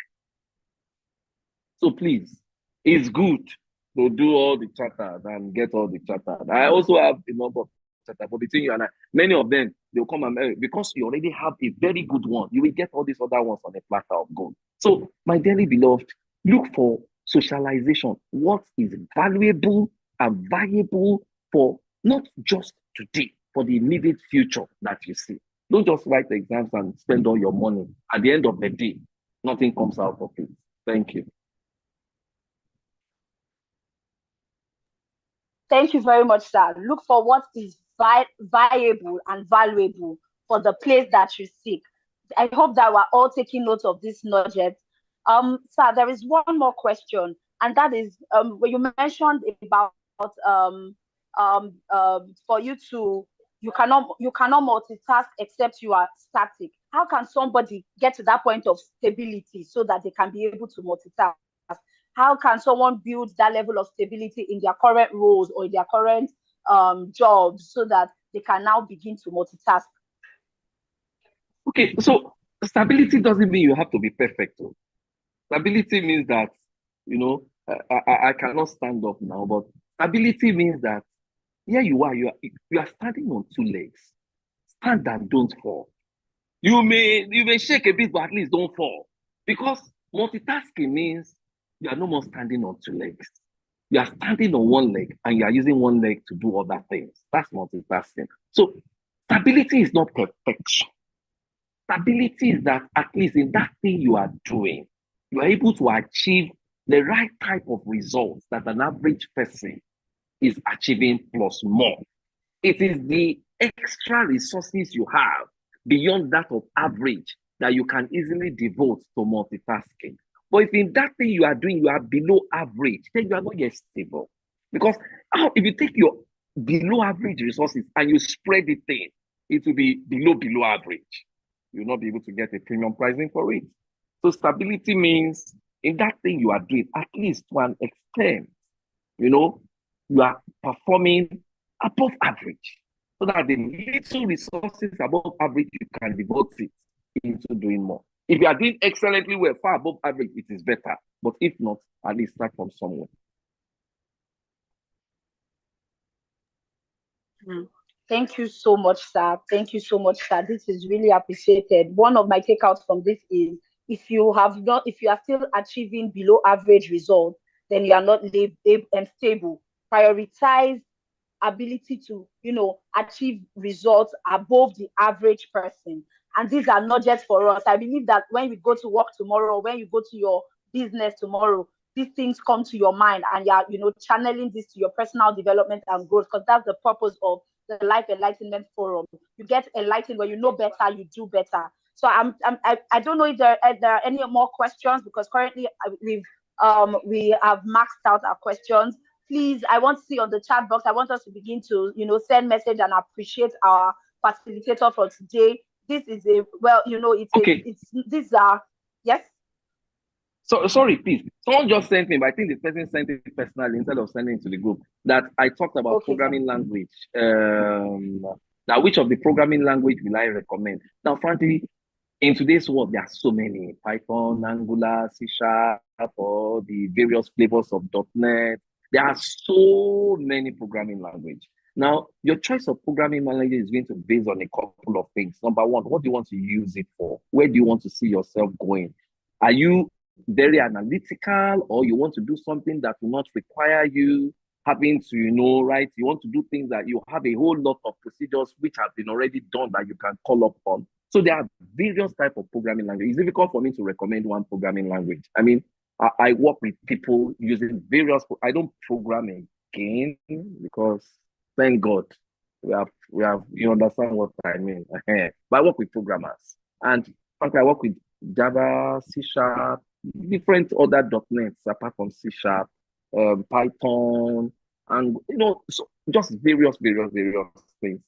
So please, it's good. to do all the charters and get all the charters. I also have a number of charters, but between you and I, many of them, they'll come and because you already have a very good one, you will get all these other ones on a platter of gold. So, my dearly beloved, look for socialization. What is valuable and valuable for not just today, for the immediate future that you see. Don't just write the exams and spend all your money. At the end of the day, nothing comes out of it. Thank you. Thank you very much, sir. Look for what is viable and valuable for the place that you seek. I hope that we're all taking note of this nugget. Sir, there is one more question, and that is when you mentioned about for you cannot multitask except you are static. How can somebody get to that point of stability so that they can be able to multitask? How can someone build that level of stability in their current roles or in their current jobs so that they can now begin to multitask? Okay, so stability doesn't mean you have to be perfect. Stability means that, I cannot stand up now, but stability means that here you are standing on two legs. Stand and don't fall. You may shake a bit, but at least don't fall. Because multitasking means you are no more standing on two legs. You are standing on one leg and you are using one leg to do other things. That's multitasking. So stability is not perfection. Stability is that at least in that thing you are doing, you are able to achieve the right type of results that an average person is achieving plus more. It is the extra resources you have beyond that of average that you can easily devote to multitasking. But if in that thing you are doing, you are below average, then you are not yet stable. Because if you take your below average resources and you spread it thin, it will be below average. You'll not be able to get a premium pricing for it. So stability means in that thing you are doing, at least to an extent, you are performing above average. So that the little resources above average, you can devote it into doing more. If you are doing excellently well, far above average, it is better. But if not, at least start from somewhere. Thank you so much, sir. Thank you so much, sir. This is really appreciated. One of my takeouts from this is if you are still achieving below average results, then you are not stable. Prioritize ability to, achieve results above the average person. And these are not just for us. I believe that when you go to work tomorrow, when you go to your business tomorrow, these things come to your mind and you're, channeling this to your personal development and growth, because that's the purpose of the Life Enlightenment Forum. You get enlightened when you know better, you do better. So I don't know if there are any more questions, because currently we have maxed out our questions. Please, I want to see on the chat box, I want us to begin to, send message and appreciate our facilitator for today. This is these are, yes? So sorry, please. Someone just sent me, but I think the person sent it personally instead of sending it to the group. That I talked about programming language. Now, which of the programming language will I recommend? Now, frankly, in today's world, there are so many: Python, Angular, C#, or the various flavors of .NET. There are so many programming languages. Now, your choice of programming language is going to be based on a couple of things. Number one, what do you want to use it for? Where do you want to see yourself going? Are you very analytical, or you want to do something that will not require you having to, right? You want to do things that you have a whole lot of procedures which have been already done that you can call up on. So there are various types of programming language. It's difficult for me to recommend one programming language. I mean, I work with people using various. I don't program again because, thank God, we have. You understand what I mean? But I work with programmers, and frankly, I work with Java, C#, different other .NETs apart from C#, Python, and so just various things.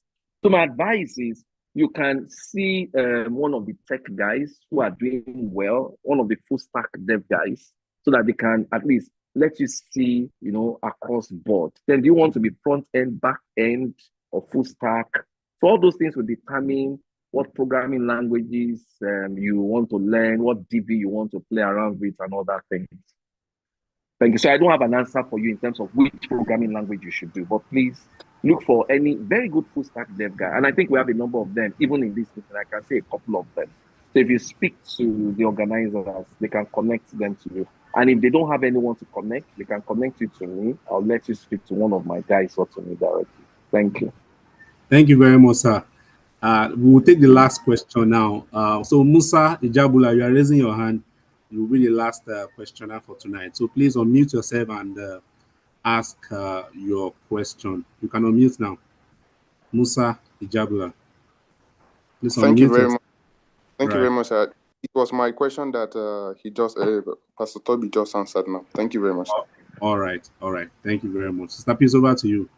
So my advice is you can see one of the tech guys who are doing well, one of the full stack dev guys, so that they can at least let you see, across board. Then do you want to be front end, back end, or full stack? So all those things will determine what programming languages you want to learn, what DB you want to play around with, and all that things. Thank you. So I don't have an answer for you in terms of which programming language you should do, but please look for any very good full stack dev guy. And I think we have a number of them, even in this meeting. I can say a couple of them. So if you speak to the organizers, they can connect them to you. And if they don't have anyone to connect, they can connect you to me. I'll let you speak to one of my guys or to me directly. Thank you. Thank you very much, sir. We will take the last question now. So Musa Ijabula, you are raising your hand. You will be the last questioner for tonight. So please unmute yourself and ask your question. You can unmute now. Musa Ijabula. Please Thank you unmute very yourself. much. Thank you very much. It was my question that Pastor Toby just answered now. Thank you very much. All right. Thank you very much. Sister Peace, over to you.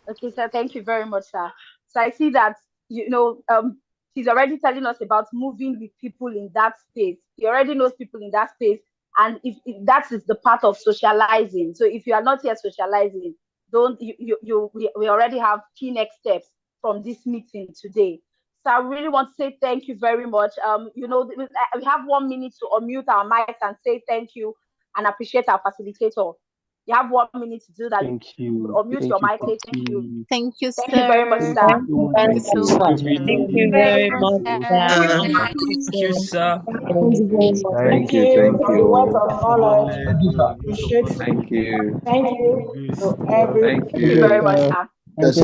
Okay, sir. Thank you very much, sir. So I see that, he's already telling us about moving with people in that space. He already knows people in that space. And if that is the part of socializing. So if you are not yet socializing, we already have key next steps from this meeting today. So I really want to say thank you very much. We have 1 minute to unmute our mics and say thank you and appreciate our facilitator. You have 1 minute to do that. Thank you. Unmute your mic. Say thank you. Thank you, sir. Thank you very much, sir. Thank you so much. Thank you very much, sir. Thank you, sir. Thank you. For the words of knowledge. Appreciate. Thank you. Thank you to every. Thank Thank you very much, you. sir. Yes, sir.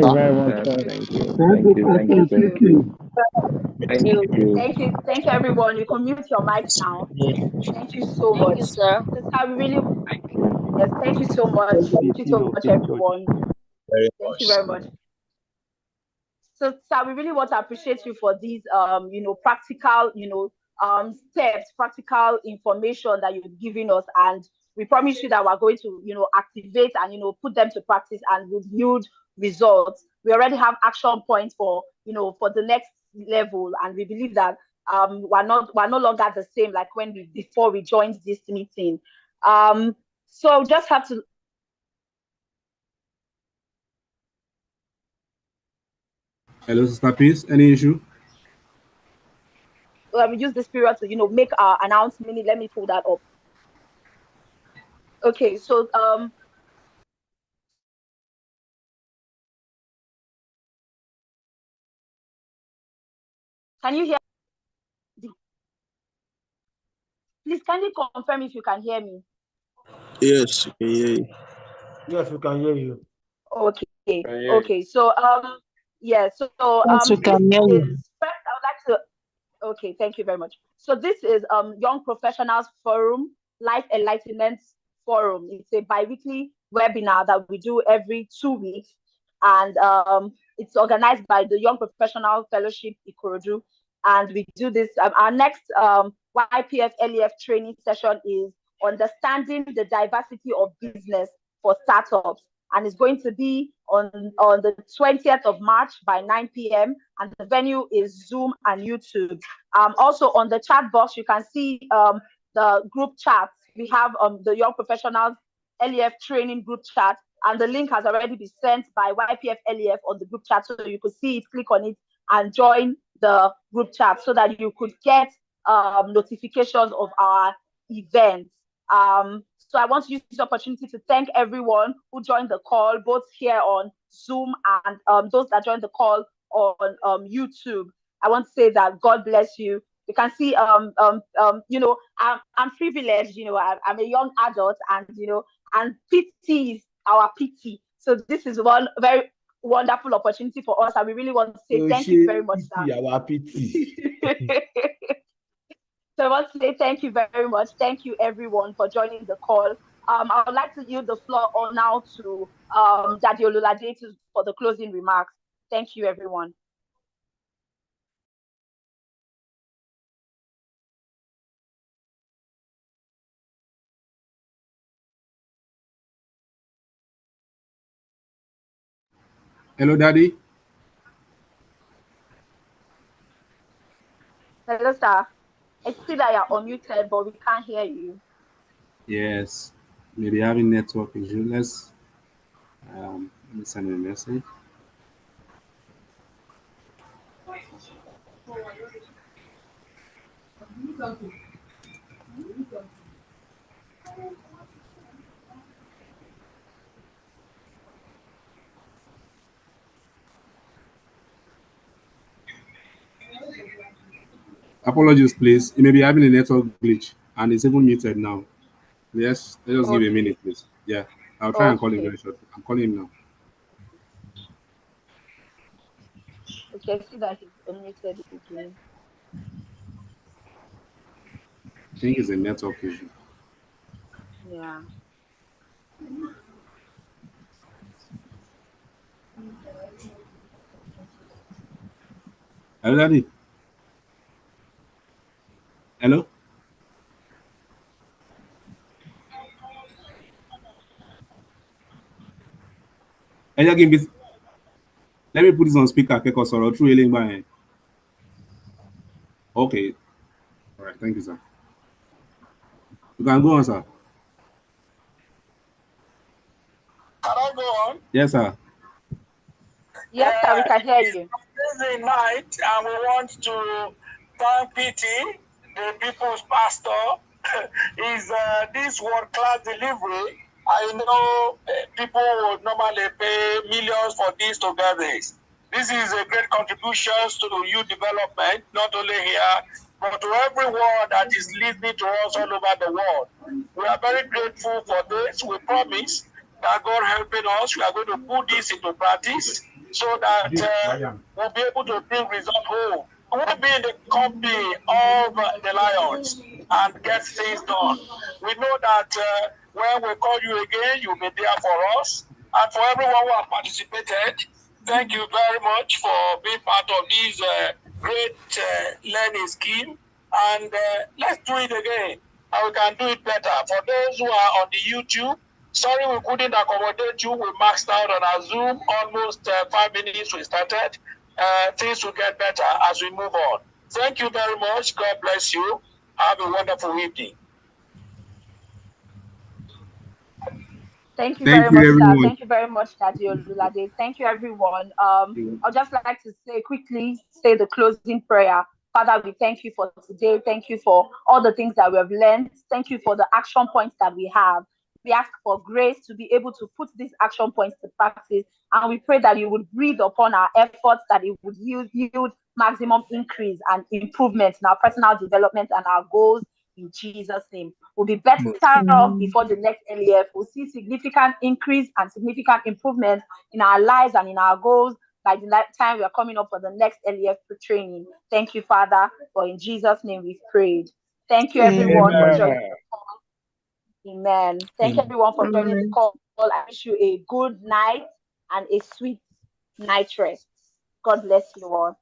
Thank you. Thank you. Thank you. Thank you. Thank you. Thank you. Thank you, everyone. You can mute your mics now. Thank you so much. sir. This is how we really. Yes, thank you so much. Thank you so much, everyone. Thank you very much. So, sir, we really want to appreciate you for these, practical, steps, practical information that you've given us, and we promise you that we're going to, activate and put them to practice and with yield results. We already have action points for the next level, and we believe that we're no longer the same like before we joined this meeting. So just have to. Hello, Sister Peace. Any issue? We use this period to make our announcement. Let me pull that up. Okay, so can you hear? Please, can you confirm if you can hear me? Yes, we can hear you. Yes, we can hear you. Okay. So yeah. So Yes, we can hear you. first I would like to. Okay, thank you very much. So this is Young Professionals Forum, Life Enlightenment Forum. It's a bi-weekly webinar that we do every 2 weeks, and it's organized by the Young Professional Fellowship Ikorodu. And we do this. Our next YP-LEF training session is understanding the diversity of business for startups, and it's going to be on the 20th of March by 9 p.m. and the venue is Zoom and YouTube. Also on the chat box, you can see the group chat. We have the Young Professionals LEF training group chat, and the link has already been sent by YPF-LEF on the group chat, so you could see it, click on it, and join the group chat so that you could get notifications of our events. So I want to use this opportunity to thank everyone who joined the call, both here on Zoom and those that joined the call on YouTube. I want to say that God bless you. You can see, I'm privileged, I'm a young adult, and PT is our PT. So this is one very wonderful opportunity for us, and we really want to say thank you very much, sir. Our PT. So I want to say thank you very much. Thank you, everyone, for joining the call. I would like to yield the floor on now to Daddy Olulade for the closing remarks. Thank you, everyone. Hello, Daddy. Hello, sir. I see that you're unmuted, but we can't hear you. Yes, maybe having network issue. Let's send a message. Apologies, please. You may be having a network glitch, and it's even muted now. Let's just give a Okay. minute, please. Yeah, I'll try and call him Okay. very shortly. I'm calling him now. Okay, I see that he's unmuted again. I think it's a network issue. Yeah. Hello, Daddy. Hello. Let me put this on speaker because through a link. Okay. All right. Thank you, sir. You can go on, sir. Can I go on? Yes, sir. Yes, sir, we can hear you. It's a night, and we want to thank PT, the people's pastor, is this world-class delivery. I know people would normally pay millions for this to get this. This is a great contribution to youth development, not only here, but to everyone that is listening to us all over the world. We are very grateful for this. We promise that God helping us, we are going to put this into practice so that we'll be able to bring result home. We will be in the company of the lions and get things done. We know that when we call you again, you'll be there for us. And for everyone who has participated, thank you very much for being part of this great learning scheme. And let's do it again. And we can do it better. For those who are on the YouTube, sorry we couldn't accommodate you. We maxed out on our Zoom almost 5 minutes we started. Things will get better as we move on. Thank you very much. God bless you. Have a wonderful evening. Thank you Thank very you, much, sir. everyone. Thank you very much, Daddy Olulade. Thank you, everyone. I'd just like to say the closing prayer. Father, we thank you for today. Thank you for all the things that we have learned. Thank you for the action points that we have. We ask for grace to be able to put these action points to practice. And we pray that you would breathe upon our efforts, that it would yield maximum increase and improvement in our personal development and our goals in Jesus' name. We'll be better off before the next LEF. We'll see significant increase and significant improvement in our lives and in our goals by the time we are coming up for the next LEF training. Thank you, Father, for in Jesus' name we've prayed. Thank you, everyone, for joining the call. Amen. Thank you, everyone, for joining the call. I wish you a good night and a sweet night rest. God bless you all.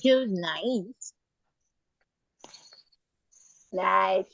Good night. Night.